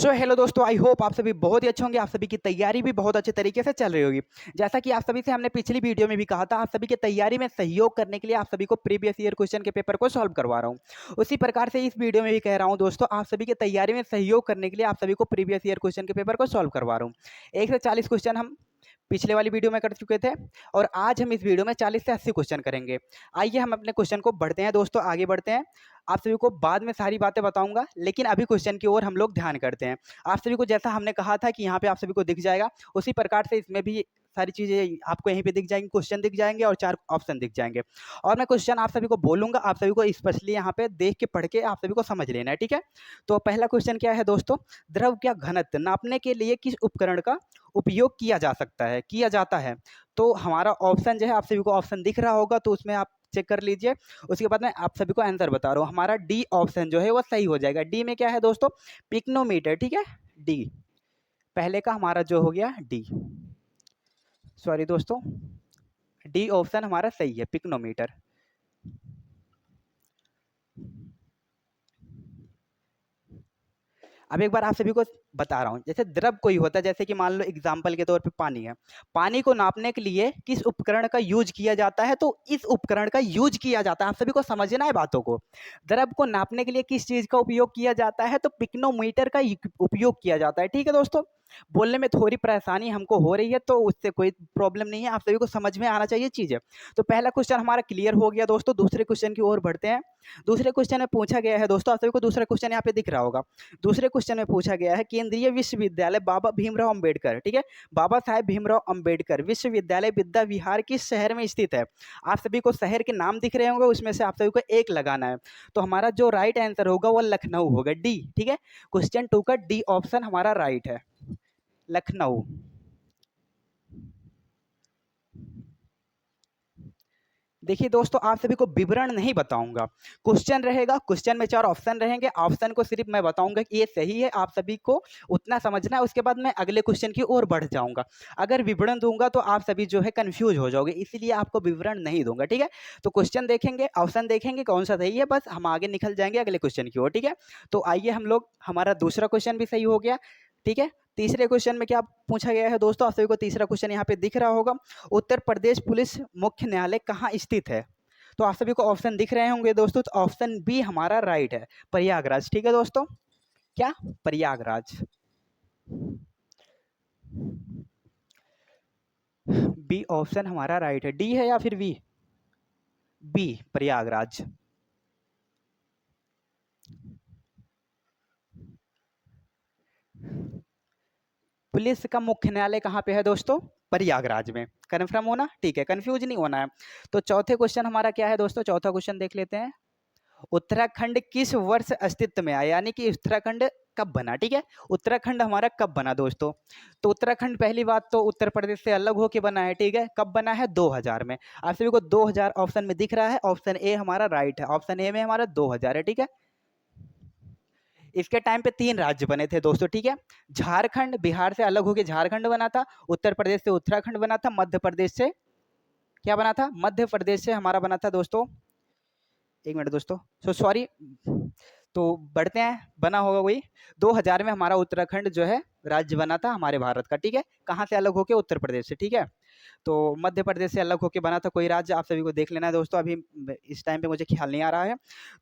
So hello दोस्तों, I hope आप सभी बहुत ही अच्छे होंगे। आप सभी की तैयारी भी बहुत अच्छे तरीके से चल रही होगी। जैसा कि आप सभी से हमने पिछली वीडियो में भी कहा था, आप सभी की तैयारी में सहयोग करने के लिए आप सभी को प्रीवियस ईयर क्वेश्चन के पेपर को सॉल्व करवा रहा हूं। उसी प्रकार से इस वीडियो में भी कह रहा हूं दोस्तों, आप सभी की तैयारी में सहयोग करने के लिए आप सभी को प्रीवियस ईयर क्वेश्चन के पेपर को सॉल्व करवा रहा हूँ। 1 से 40 क्वेश्चन हम पिछले वाली वीडियो में कर चुके थे और आज हम इस वीडियो में 40 से 80 क्वेश्चन करेंगे। आइए हम अपने क्वेश्चन को बढ़ते हैं दोस्तों, आगे बढ़ते हैं। आप सभी को बाद में सारी बातें बताऊंगा, लेकिन अभी क्वेश्चन की ओर हम लोग ध्यान करते हैं। आप सभी को जैसा हमने कहा था कि यहाँ पे आप सभी को दिख जाएगा, उसी प्रकार से इसमें भी सारी चीज़ें आपको यहीं पे दिख जाएंगी, क्वेश्चन दिख जाएंगे और 4 ऑप्शन दिख जाएंगे। और मैं क्वेश्चन आप सभी को बोलूंगा, आप सभी को स्पेशली यहाँ पे देख के पढ़ के आप सभी को समझ लेना है, ठीक है। तो पहला क्वेश्चन क्या है दोस्तों, द्रव का घनत्व नापने के लिए किस उपकरण का उपयोग किया जा सकता है, किया जाता है। तो हमारा ऑप्शन जो है, आप सभी को ऑप्शन दिख रहा होगा, तो उसमें आप चेक कर लीजिए। उसके बाद मैं आप सभी को आंसर बता रहा हूँ। हमारा डी ऑप्शन जो है वो सही हो जाएगा। डी में क्या है दोस्तों, पिक्नोमीटर, ठीक है। डी पहले का हमारा जो हो गया डी, सॉरी दोस्तों, डी ऑप्शन हमारा सही है, पिक्नोमीटर। अब एक बार आप सभी को बता रहा हूँ, जैसे द्रव कोई होता है, जैसे कि मान लो एग्जाम्पल के तौर पे पानी है। पानी को नापने के लिए किस उपकरण का यूज किया जाता है, तो इस उपकरण का यूज किया जाता है। आप सभी को समझना है बातों को। द्रव को नापने के लिए किस चीज का उपयोग किया जाता है, तो पिक्नोमीटर का उपयोग किया जाता है, ठीक है दोस्तों। बोलने में थोड़ी परेशानी हमको हो रही है, तो उससे कोई प्रॉब्लम नहीं है, आप सभी को समझ में आना चाहिए चीजें। तो पहला क्वेश्चन हमारा क्लियर हो गया दोस्तों। दूसरे क्वेश्चन की ओर बढ़ते हैं। दूसरे क्वेश्चन में पूछा गया है दोस्तों, आप सभी को दूसरा क्वेश्चन यहाँ पे दिख रहा होगा। दूसरे क्वेश्चन में पूछा गया है, केंद्रीय विश्वविद्यालय बाबा भीमराव अंबेडकर, ठीक है, बाबा साहेब भीमराव अंबेडकर विश्वविद्यालय विद्या विहार किस शहर में स्थित है। आप सभी को शहर के नाम दिख रहे होंगे, उसमें से आप सभी को एक लगाना है। तो हमारा जो राइट आंसर होगा वो लखनऊ होगा, डी, ठीक है। क्वेश्चन 2 का डी ऑप्शन हमारा राइट है, लखनऊ। देखिए दोस्तों, आप सभी को विवरण नहीं बताऊंगा, क्वेश्चन रहेगा, क्वेश्चन में 4 ऑप्शन रहेंगे, ऑप्शन को सिर्फ मैं बताऊंगा कि ये सही है, आप सभी को उतना समझना है। उसके बाद मैं अगले क्वेश्चन की ओर बढ़ जाऊंगा। अगर विवरण दूंगा तो आप सभी जो है कंफ्यूज हो जाओगे, इसीलिए आपको विवरण नहीं दूंगा, ठीक है। तो क्वेश्चन देखेंगे, ऑप्शन देखेंगे कौन सा सही है, बस हम आगे निकल जाएंगे अगले क्वेश्चन की ओर, ठीक है। तो आइए हम लोग, हमारा दूसरा क्वेश्चन भी सही हो गया, ठीक है। तीसरे क्वेश्चन में क्या पूछा गया है दोस्तों, आप सभी को तीसरा क्वेश्चन यहाँ पे दिख रहा होगा, उत्तर प्रदेश पुलिस मुख्य न्यायालय कहाँ स्थित है। तो आप सभी को ऑप्शन दिख रहे होंगे दोस्तों, तो ऑप्शन बी हमारा राइट है, प्रयागराज, ठीक है दोस्तों। क्या, प्रयागराज। बी ऑप्शन हमारा राइट है। डी है या फिर बी, बी प्रयागराज। पुलिस का मुख्य न्यायालय कहाँ पे है दोस्तों, प्रयागराज में। कन्फर्म होना, ठीक है, कंफ्यूज नहीं होना है। तो चौथे क्वेश्चन हमारा क्या है दोस्तों, चौथा क्वेश्चन देख लेते हैं। उत्तराखंड किस वर्ष अस्तित्व में आया, यानी कि उत्तराखंड कब बना, ठीक है। उत्तराखंड हमारा कब बना दोस्तों, तो उत्तराखंड पहली बात तो उत्तर प्रदेश से अलग होके बना है, ठीक है। कब बना है, 2000 में। आप सभी को 2000 ऑप्शन में दिख रहा है, ऑप्शन ए हमारा राइट है, ऑप्शन ए में हमारा 2000 है, ठीक है। इसके टाइम पे 3 राज्य बने थे दोस्तों, ठीक है। झारखंड बिहार से अलग होकर झारखंड बना था, उत्तर प्रदेश से उत्तराखंड बना था, मध्य प्रदेश से क्या बना था, मध्य प्रदेश से हमारा बना था दोस्तों, एक मिनट दोस्तों, सॉरी। तो बढ़ते हैं, बना होगा वही 2000 में हमारा उत्तराखंड जो है राज्य बना था हमारे भारत का, ठीक है। कहाँ से अलग होके, उत्तर प्रदेश से, ठीक है। तो मध्य प्रदेश से अलग होके बना था कोई राज्य, आप सभी को देख लेना है दोस्तों, अभी इस टाइम पे मुझे ख्याल नहीं आ रहा है।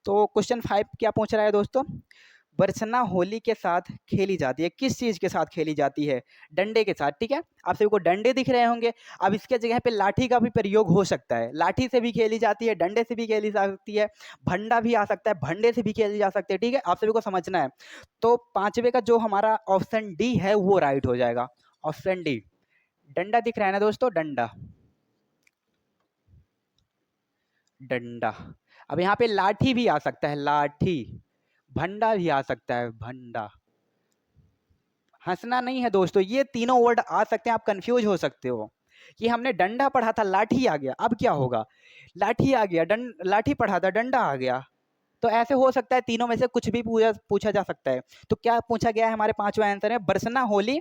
तो क्वेश्चन 5 क्या पूछ रहा है दोस्तों, बरसना होली के साथ खेली जाती है, किस चीज के साथ खेली जाती है, डंडे के साथ, ठीक है। आप सभी को डंडे दिख रहे होंगे। अब इसके जगह पे लाठी का भी प्रयोग हो सकता है, लाठी से भी खेली जाती है, डंडे से भी खेली जा सकती है, भंडा भी आ सकता है, भंडे से भी खेली जा सकती है, ठीक है। आप सभी को समझना है। तो पांचवे का जो हमारा ऑप्शन डी है वो राइट हो जाएगा, ऑप्शन डी। डंडा दिख रहा है ना दोस्तों, डंडा, डंडा। अब यहाँ पे लाठी भी आ सकता है, लाठी, भंडा भी आ सकता है, भंडा। हंसना नहीं है दोस्तों, ये तीनों वर्ड आ सकते हैं, आप कंफ्यूज हो सकते हो कि हमने डंडा पढ़ा था, लाठी आ गया, अब क्या होगा। लाठी आ गया, लाठी पढ़ा था, डंडा आ गया। तो ऐसे हो सकता है, तीनों में से कुछ भी पूछा जा सकता है। तो क्या पूछा गया है, हमारे पांचवा आंसर है, बरसना होली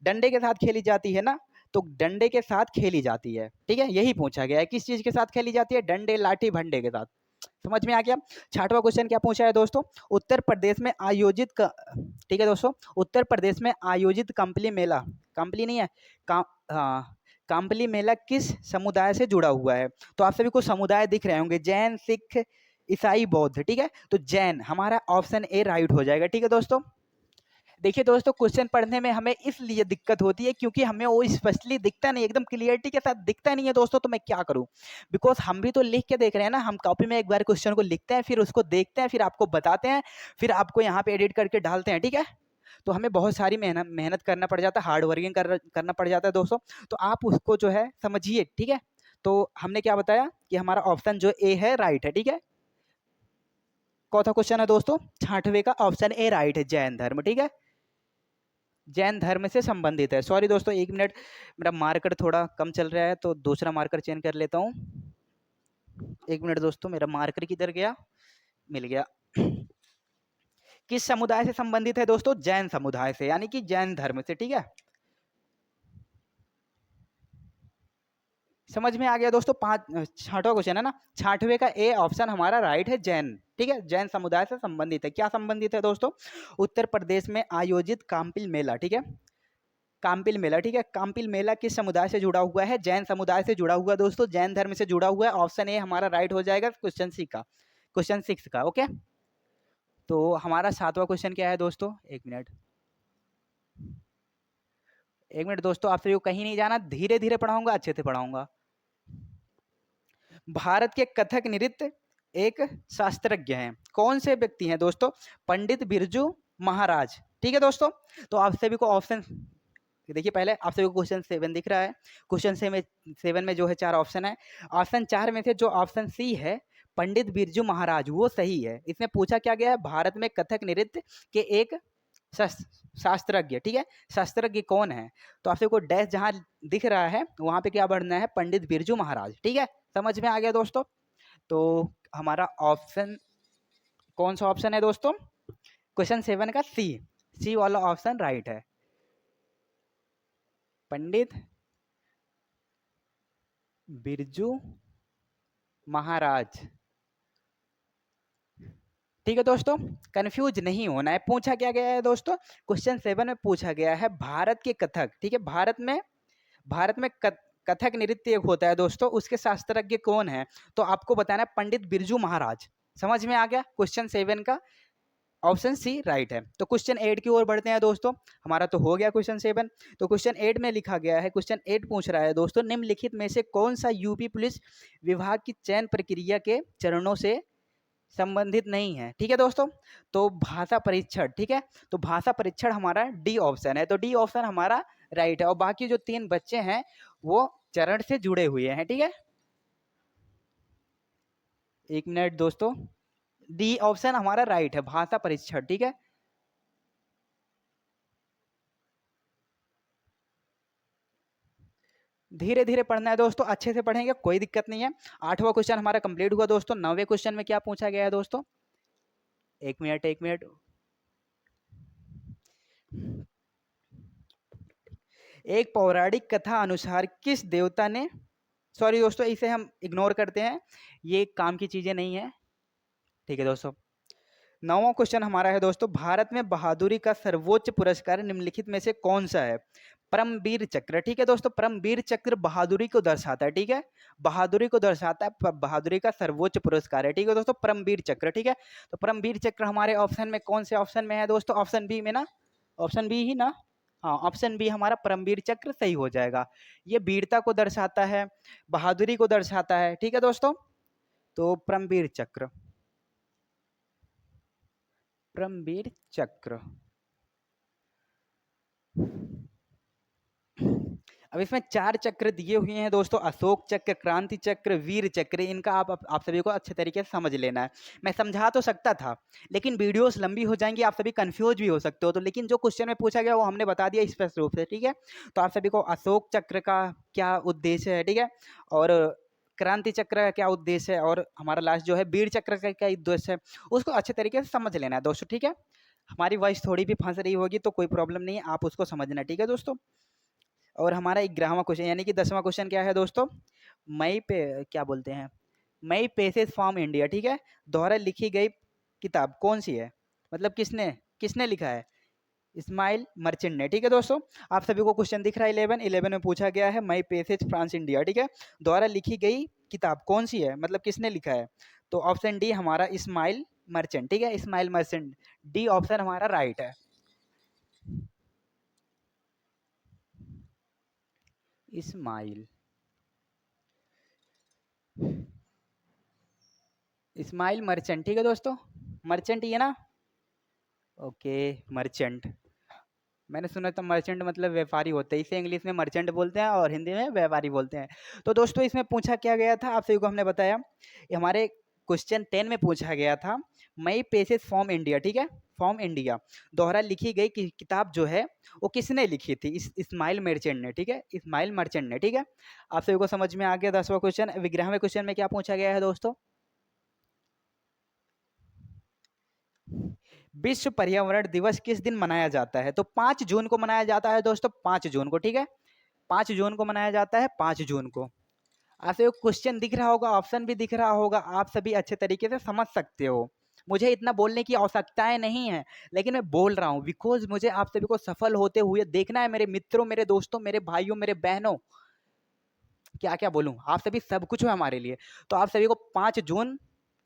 डंडे के साथ खेली जाती है ना, तो डंडे के साथ खेली जाती है, ठीक है। यही पूछा गया है, किस चीज के साथ खेली जाती है, डंडे, लाठी, भंडे के साथ। समझ में आ गया। 6वां क्वेश्चन क्या पूछा है दोस्तों, उत्तर प्रदेश में आयोजित ठीक है दोस्तों, उत्तर प्रदेश में आयोजित कंपली मेला, कंपली नहीं है हाँ, कंपली मेला किस समुदाय से जुड़ा हुआ है? तो आप सभी को समुदाय दिख रहे होंगे, जैन, सिख, ईसाई, बौद्ध। ठीक है, तो जैन हमारा ऑप्शन ए राइट हो जाएगा। ठीक है दोस्तों, देखिए दोस्तों क्वेश्चन पढ़ने में हमें इसलिए दिक्कत होती है क्योंकि हमें वो स्पष्टली दिखता नहीं, एकदम क्लियरिटी के साथ दिखता नहीं है दोस्तों, तो मैं क्या करूं, बिकॉज हम भी तो लिख के देख रहे हैं ना, हम कॉपी में एक बार क्वेश्चन को लिखते हैं, फिर उसको देखते हैं, फिर आपको बताते हैं, फिर आपको यहाँ पे एडिट करके डालते हैं। ठीक है, तो हमें बहुत सारी मेहनत मेहनत करना पड़ जाता है, हार्ड वर्किंग करना पड़ जाता है दोस्तों, तो आप उसको जो है समझिए। ठीक है, तो हमने क्या बताया कि हमारा ऑप्शन जो ए है राइट है। ठीक है, चौथा क्वेश्चन है दोस्तों 6वें का, ऑप्शन ए राइट है, जैन धर्म। ठीक है, जैन धर्म से संबंधित है। सॉरी दोस्तों, 1 मिनट, मेरा मार्कर थोड़ा कम चल रहा है तो दूसरा मार्कर चेंज कर लेता हूँ। 1 मिनट दोस्तों, मेरा मार्कर किधर गया, मिल गया। किस समुदाय से संबंधित है दोस्तों, जैन समुदाय से, यानी कि जैन धर्म से। ठीक है, समझ में आ गया दोस्तों। 6वां क्वेश्चन है ना, 6वें का ए ऑप्शन हमारा राइट है, जैन। ठीक है, जैन समुदाय से संबंधित है। क्या संबंधित है दोस्तों, उत्तर प्रदेश में आयोजित काम्पिल मेला। ठीक है, काम्पिल मेला। ठीक है, काम्पिल मेला किस समुदाय से जुड़ा हुआ है, जैन समुदाय से जुड़ा हुआ है दोस्तों, जैन धर्म से जुड़ा हुआ है। ऑप्शन ए हमारा राइट हो जाएगा, क्वेश्चन सी का, क्वेश्चन 6 का। ओके, तो हमारा 7वां क्वेश्चन क्या है दोस्तों, 1 मिनट, 1 मिनट दोस्तों, आप सभी को कहीं नहीं जाना, धीरे धीरे पढ़ाऊंगा, अच्छे से पढ़ाऊंगा। भारत के कथक नृत्य एक शास्त्रज्ञ हैं, कौन से व्यक्ति हैं दोस्तों, पंडित बिरजू महाराज। ठीक है दोस्तों, तो आप सभी को ऑप्शन देखिए, पहले आप सभी को क्वेश्चन 7 दिख रहा है, क्वेश्चन 7 में जो है 4 ऑप्शन है, ऑप्शन 4 में से जो ऑप्शन सी है पंडित बिरजू महाराज वो सही है। इसमें पूछा क्या गया है, भारत में कथक नृत्य के एक शास्त्रज्ञ। ठीक है, शास्त्रज्ञ कौन है, तो आप सबको डैश जहां दिख रहा है वहां पे क्या बढ़ना है, पंडित बिरजू महाराज। ठीक है, समझ में आ गया दोस्तों। तो हमारा ऑप्शन कौन सा ऑप्शन है दोस्तों, क्वेश्चन 7 का सी, सी वाला ऑप्शन राइट है, पंडित बिरजू महाराज। ठीक है दोस्तों, कंफ्यूज नहीं होना है। पूछा क्या गया है दोस्तों, क्वेश्चन 7 में पूछा गया है भारत के कथक। ठीक है, भारत में कथक नृत्य एक होता है दोस्तों, उसके शास्त्रज्ञ कौन है, तो आपको बताना है पंडित बिरजू महाराज। समझ में आ गया, क्वेश्चन 7 का ऑप्शन सी राइट है। तो क्वेश्चन 8 की ओर बढ़ते हैं दोस्तों, हमारा तो हो गया क्वेश्चन 7। तो क्वेश्चन 8 में लिखा गया है, क्वेश्चन 8 पूछ रहा है दोस्तों, निम्नलिखित में से कौन सा यूपी पुलिस विभाग की चयन प्रक्रिया के चरणों से संबंधित नहीं है। ठीक है दोस्तों, तो भाषा परीक्षण। ठीक है, तो भाषा परीक्षण हमारा डी ऑप्शन है, तो डी ऑप्शन हमारा राइट है, और बाकी जो 3 बच्चे हैं वो चरण से जुड़े हुए हैं। ठीक है, 1 मिनट दोस्तों, डी ऑप्शन हमारा राइट है, भाषा परीक्षण। ठीक है, धीरे धीरे पढ़ना है दोस्तों, अच्छे से पढ़ेंगे कोई दिक्कत नहीं है। 8वां क्वेश्चन हमारा कंप्लीट हुआ दोस्तों। 9वें क्वेश्चन में क्या पूछा गया है दोस्तों, 1 मिनट, 1 मिनट, एक पौराणिक कथा अनुसार किस देवता ने, सॉरी दोस्तों इसे हम इग्नोर करते हैं, ये काम की चीजें नहीं है। ठीक है दोस्तों, 9वां क्वेश्चन हमारा है दोस्तों, भारत में बहादुरी का सर्वोच्च पुरस्कार निम्नलिखित में से कौन सा है, परमवीर चक्र। ठीक है दोस्तों, परमवीर चक्र बहादुरी को दर्शाता है। ठीक है, बहादुरी को दर्शाता है, बहादुरी का सर्वोच्च पुरस्कार है। ठीक है दोस्तों, परमवीर चक्र। ठीक है, तो परमवीर चक्र हमारे ऑप्शन में कौन से ऑप्शन में है दोस्तों, ऑप्शन बी में ना, ऑप्शन बी ही ना, हाँ ऑप्शन बी हमारा परमवीर चक्र सही हो जाएगा। ये वीरता को दर्शाता है, बहादुरी को दर्शाता है। ठीक है दोस्तों, तो परमवीर चक्र, परमवीर चक्र। अब इसमें 4 चक्र दिए हुए हैं दोस्तों, अशोक चक्र, क्रांति चक्र, वीर चक्र। इनका आप सभी को अच्छे तरीके से समझ लेना है। मैं समझा तो सकता था लेकिन वीडियोस लंबी हो जाएंगी, आप सभी कंफ्यूज भी हो सकते हो, तो लेकिन जो क्वेश्चन में पूछा गया वो हमने बता दिया स्पष्ट रूप से। ठीक है, तो आप सभी को अशोक चक्र का क्या उद्देश्य है, ठीक है, और क्रांति चक्र का क्या उद्देश्य है, और हमारा लास्ट जो है वीर चक्र का क्या उद्देश्य है, उसको अच्छे तरीके से समझ लेना है दोस्तों। ठीक है, हमारी वॉइस थोड़ी भी फंस रही होगी तो कोई प्रॉब्लम नहीं है, आप उसको समझना। ठीक है दोस्तों, और हमारा 11वां क्वेश्चन यानी कि 10वां क्वेश्चन क्या है दोस्तों, मई पे क्या बोलते हैं, मई पेसेज फ्रॉम इंडिया, ठीक है, द्वारा लिखी गई किताब कौन सी है, मतलब किसने किसने लिखा है, इस्माइल मर्चेंट ने, ठीक है दोस्तों। आप सभी को क्वेश्चन दिख रहा है 11 में पूछा गया है मई पेसेज फ्रांस इंडिया, ठीक है, द्वारा लिखी गई किताब कौन सी है, मतलब किसने लिखा है। तो ऑप्शन डी हमारा इस्माइल मर्चेंट, ठीक है, इस्माइल मर्चेंट, डी ऑप्शन हमारा राइट है। इस्माइल इस्माइल मर्चेंट, ठीक है दोस्तों, मर्चेंट ये ना, ओके मर्चेंट। मैंने सुना था मर्चेंट मतलब व्यापारी होते हैं, इसे इंग्लिश में मर्चेंट बोलते हैं और हिंदी में व्यापारी बोलते हैं। तो दोस्तों इसमें पूछा क्या गया था, आप सभी को हमने बताया, ये हमारे क्वेश्चन 10 में पूछा गया था मई पेसेज फ्रॉम इंडिया, ठीक है, फ्रॉम इंडिया द्वारा लिखी गई किताब जो है वो किसने लिखी थी, इस्माइल मर्चेंट ने, ठीक है, इस्माइल मर्चेंट ने, ठीक है। आप सभी को समझ में आ गया 10वां क्वेश्चन। विग्रहवें क्वेश्चन में क्या पूछा गया है दोस्तों, विश्व पर्यावरण दिवस किस दिन मनाया जाता है, तो 5 जून को मनाया जाता है दोस्तों, 5 जून को, ठीक है, 5 जून को मनाया जाता है, 5 जून को। आपसे क्वेश्चन दिख रहा होगा, ऑप्शन भी दिख रहा होगा, आप सभी अच्छे तरीके से समझ सकते हो। मुझे इतना बोलने की आवश्यकताएं नहीं है, लेकिन मैं बोल रहा हूँ बिकॉज मुझे आप सभी को सफल होते हुए देखना है, मेरे मित्रों, मेरे दोस्तों, मेरे भाइयों, मेरे बहनों, क्या क्या बोलूं, आप सभी सब कुछ हो हमारे लिए। तो आप सभी को 5 जून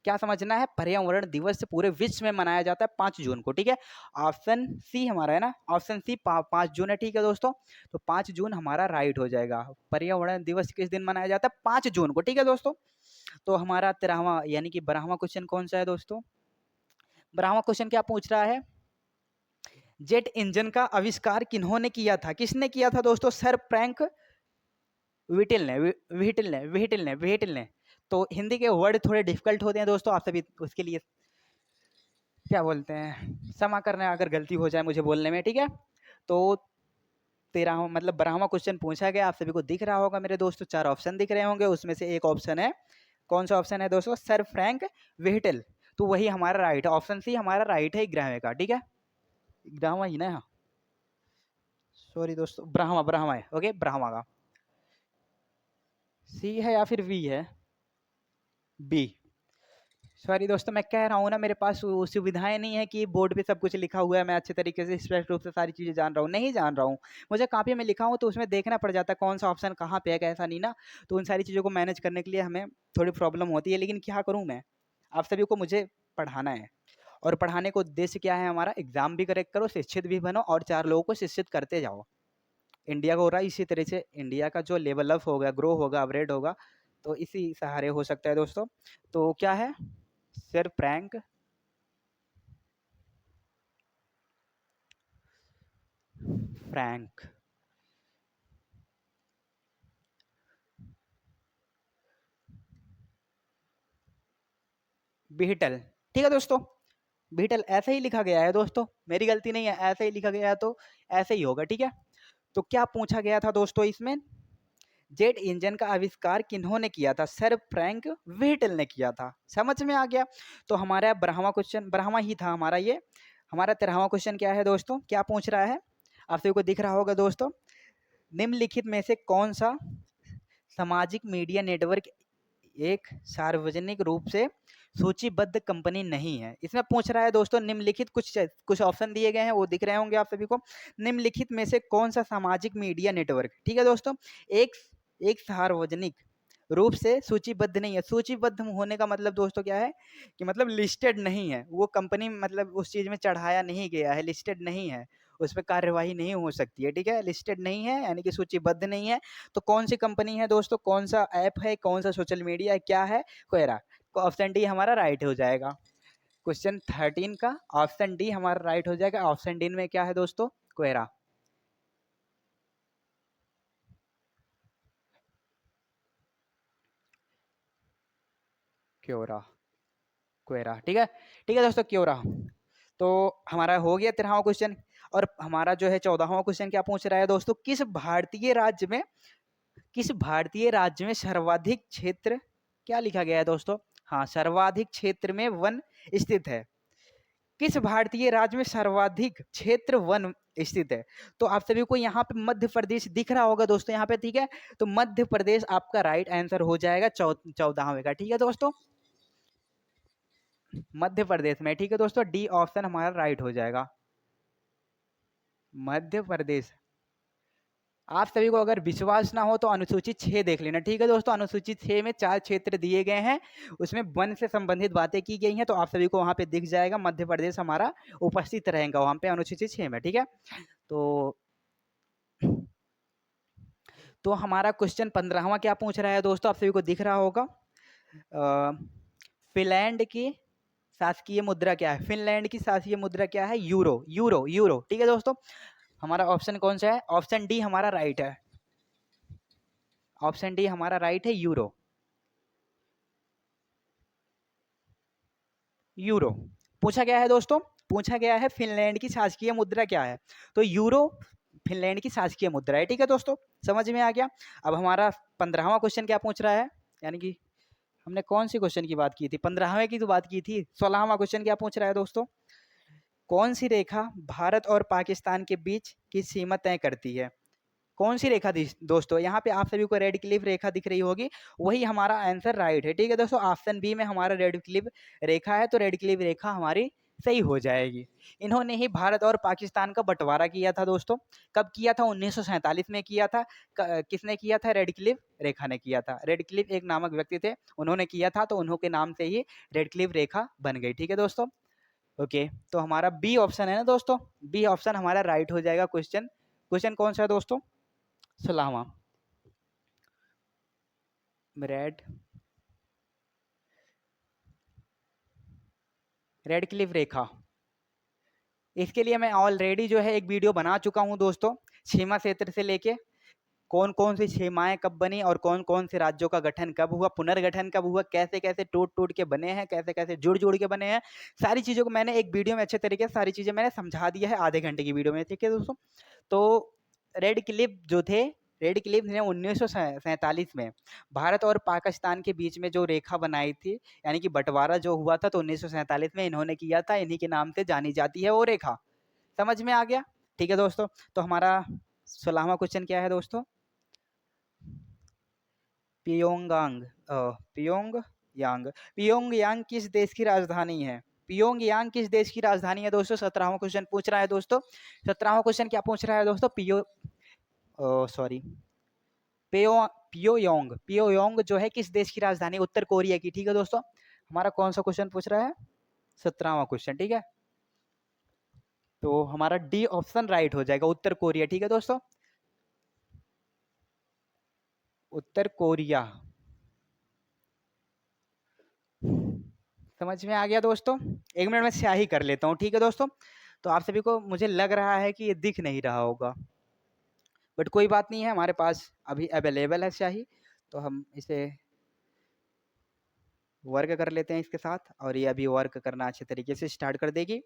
क्या समझना है, पर्यावरण दिवस पूरे विश्व में मनाया जाता है 5 जून को, ठीक है। ऑप्शन सी हमारा है ना, ऑप्शन सी 5 जून है, ठीक है दोस्तों। तो 5 जून हमारा राइट हो जाएगा। पर्यावरण दिवस किस दिन मनाया जाता है, 5 जून को, ठीक है दोस्तों। तो हमारा 13वां यानी कि 12वां क्वेश्चन कौन सा है दोस्तों, 12वां क्वेश्चन क्या पूछ रहा है, जेट इंजन का आविष्कार किन्होंने किया था, किसने किया था दोस्तों, सर फ्रैंक व्हीटल ने। तो हिंदी के वर्ड थोड़े डिफिकल्ट होते हैं दोस्तों, आप सभी उसके लिए क्या बोलते हैं, क्षमा करना अगर गलती हो जाए मुझे बोलने में, ठीक है। तो 13वां मतलब 12वां क्वेश्चन पूछा गया, आप सभी को दिख रहा होगा मेरे दोस्तों, 4 ऑप्शन दिख रहे होंगे, उसमें से एक ऑप्शन है, कौन सा ऑप्शन है दोस्तों, सर फ्रैंक व्हीटल। तो वही हमारा राइट है, ऑप्शन सी हमारा राइट है ग्रामे का, ठीक है, ग्रामा ही ना, सॉरी दोस्तों, ब्राह्मा ब्राह्मा है, ओके, ब्राह्मा का सी है या फिर वी है, बी। सॉरी दोस्तों, मैं कह रहा हूँ ना, मेरे पास वो सुविधाएं नहीं है कि बोर्ड पे सब कुछ लिखा हुआ है, मैं अच्छे तरीके से स्पष्ट रूप से सारी चीज़ें जान रहा हूँ, नहीं जान रहा हूँ। मुझे कॉपी में लिखा हूँ तो उसमें देखना पड़ जाता है कौन सा ऑप्शन कहाँ पे है, कैसा नहीं ना। तो उन सारी चीज़ों को मैनेज करने के लिए हमें थोड़ी प्रॉब्लम होती है, लेकिन क्या करूँ मैं, आप सभी को मुझे पढ़ाना है, और पढ़ाने का उद्देश्य क्या है हमारा, एग्जाम भी करेक्ट करो, शिक्षित भी बनो, और 4 लोगों को शिक्षित करते जाओ। इंडिया का हो रहा है इसी तरह से, इंडिया का जो लेवल अप होगा, ग्रो होगा, अपग्रेड होगा, तो इसी सहारे हो सकता है दोस्तों। तो क्या है, सर फ्रैंक फ्रैंक बीटल, ठीक है दोस्तों, बीटल ऐसे ही लिखा गया है दोस्तों, मेरी गलती नहीं है, ऐसे ही लिखा गया है तो ऐसे ही होगा, ठीक है। तो क्या पूछा गया था दोस्तों इसमें, जेट इंजन का आविष्कार किन्होंने किया था, सर फ्रैंक व्हीटल ने किया था, समझ में आ गया। तो हमारा 12वां क्वेश्चन, 12वां ही था हमारा ये। हमारा 13वां क्वेश्चन क्या है दोस्तों, क्या पूछ रहा है, आप सभी को दिख रहा होगा दोस्तों, निम्नलिखित में से कौन सा सामाजिक मीडिया नेटवर्क एक सार्वजनिक रूप से सूचीबद्ध कंपनी नहीं है। इसमें पूछ रहा है दोस्तों, निम्नलिखित कुछ कुछ ऑप्शन दिए गए हैं, वो दिख रहे होंगे आप सभी को, निम्नलिखित में से कौन सा सामाजिक मीडिया नेटवर्क, ठीक है दोस्तों, एक एक सार्वजनिक रूप से सूचीबद्ध नहीं है। सूचीबद्ध होने का मतलब दोस्तों क्या है, कि मतलब लिस्टेड नहीं है वो कंपनी, मतलब उस चीज में चढ़ाया नहीं गया है, लिस्टेड नहीं है, उस पर कार्यवाही नहीं हो सकती है, ठीक है, लिस्टेड नहीं है यानी कि सूचीबद्ध नहीं है। तो कौन सी कंपनी है दोस्तों, कौन सा ऐप है, कौन सा सोशल मीडिया है, क्या है, कोयरा। तो ऑप्शन डी हमारा राइट हो जाएगा। क्वेश्चन 13 का ऑप्शन डी हमारा राइट हो जाएगा। ऑप्शन डी में क्या है दोस्तों, कोयरा, क्योरा, कोयरा, ठीक है, ठीक है दोस्तों, क्योरा। तो हमारा हो गया 13वां क्वेश्चन। और हमारा जो है 14वां क्वेश्चन क्या पूछ रहा है दोस्तों, किस भारतीय राज्य में सर्वाधिक क्षेत्र, क्या लिखा गया है दोस्तों, हाँ, सर्वाधिक क्षेत्र में वन स्थित है। किस भारतीय राज्य में सर्वाधिक क्षेत्र वन स्थित है? तो आप सभी को यहाँ पे मध्य प्रदेश दिख रहा होगा दोस्तों यहाँ पे, ठीक है। तो मध्य प्रदेश आपका राइट आंसर हो जाएगा 14वें का, ठीक है दोस्तों, मध्य प्रदेश में, ठीक है दोस्तों, डी ऑप्शन हमारा राइट हो जाएगा, मध्य प्रदेश। आप सभी को अगर विश्वास ना हो तो अनुसूची 6 देख लेना, ठीक है दोस्तों। अनुसूची 6 में 4 क्षेत्र दिए गए हैं, उसमें वन से संबंधित बातें की गई हैं, तो आप सभी को वहां पे दिख जाएगा मध्य प्रदेश हमारा उपस्थित रहेगा वहां पे अनुसूची 6 में, ठीक है। तो हमारा क्वेश्चन 15वां क्या पूछ रहा है दोस्तों, आप सभी को दिख रहा होगा। फिनलैंड की शासकीय मुद्रा क्या है? फिनलैंड की शासकीय मुद्रा क्या है? यूरो, यूरो, यूरो, ठीक है दोस्तों। हमारा ऑप्शन कौन सा है? ऑप्शन डी हमारा राइट है, ऑप्शन डी हमारा राइट है, यूरो, यूरो। पूछा गया है दोस्तों, पूछा गया है फिनलैंड की शासकीय मुद्रा क्या है, तो यूरो फिनलैंड की शासकीय मुद्रा है, ठीक है दोस्तों, समझ में आ गया। अब हमारा 15वां क्वेश्चन क्या पूछ रहा है, यानी कि हमने कौन सी क्वेश्चन की बात की थी? 15वें की तो बात की थी। 16वां क्वेश्चन क्या पूछ रहा है दोस्तों, कौन सी रेखा भारत और पाकिस्तान के बीच की सीमा तय करती है? कौन सी रेखा थी दोस्तों? यहाँ पे आप सभी को रेड क्लिफ रेखा दिख रही होगी, वही हमारा आंसर राइट है, ठीक है दोस्तों। ऑप्शन बी में हमारा रेड क्लिफ रेखा है, तो रेड क्लिफ रेखा हमारी सही हो जाएगी। इन्होंने ही भारत और पाकिस्तान का बंटवारा किया था दोस्तों। कब किया था? 1947 में किया था। किसने किया था? रेड क्लिफ रेखा ने किया था। रेड क्लिफ एक नामक व्यक्ति थे, उन्होंने किया था, तो उन्हों के नाम से ही रेड क्लिफ रेखा बन गई, ठीक है दोस्तों। ओके, तो हमारा बी ऑप्शन है ना दोस्तों, बी ऑप्शन हमारा राइट हो जाएगा। क्वेश्चन क्वेश्चन कौन सा है दोस्तों? 16वां, रेड क्लिफ रेखा। इसके लिए मैं ऑलरेडी जो है एक वीडियो बना चुका हूं दोस्तों, सीमा क्षेत्र से लेके कौन कौन सी सीमाएं कब बनी और कौन कौन से राज्यों का गठन कब हुआ, पुनर्गठन कब हुआ, कैसे कैसे टूट टूट के बने हैं, कैसे कैसे जुड़ जुड़ के बने हैं, सारी चीज़ों को मैंने एक वीडियो में अच्छे तरीके से सारी चीज़ें मैंने समझा दिया है, आधे घंटे की वीडियो में, ठीक है दोस्तों। तो रेड क्लिफ जो थे, रेड क्लिफ ने 1947 में भारत और पाकिस्तान के बीच में जो रेखा बनाई थी, यानी कि बंटवारा जो हुआ था, तो 1947 में इन्होंने किया था, इन्हीं के नाम से जानी जाती है वो रेखा। समझ में आ गया, ठीक है दोस्तों। तो हमारा 16वां क्वेश्चन क्या है दोस्तों? पियोंगयांग, पियोंगयांग, पियोंगयांग किस देश की राजधानी है? पियोंगयांग किस देश की राजधानी है दोस्तों? 17वां क्वेश्चन पूछ रहा है दोस्तों। 17वां क्वेश्चन क्या पूछ रहा है दोस्तों? पियोंग, पियोंग जो है किस देश की राजधानी? उत्तर कोरिया की, ठीक है दोस्तों। हमारा कौन सा क्वेश्चन पूछ रहा है? 17वां क्वेश्चन, ठीक है। तो हमारा डी ऑप्शन राइट हो जाएगा, उत्तर कोरिया, ठीक है दोस्तों, उत्तर कोरिया। समझ में आ गया दोस्तों। एक मिनट में स्याही कर लेता हूँ, ठीक है दोस्तों। तो आप सभी को मुझे लग रहा है कि ये दिख नहीं रहा होगा, बट कोई बात नहीं है, हमारे पास अभी अवेलेबल है स्याही, तो हम इसे वर्क कर लेते हैं इसके साथ, और ये अभी वर्क करना अच्छे तरीके से स्टार्ट कर देगी।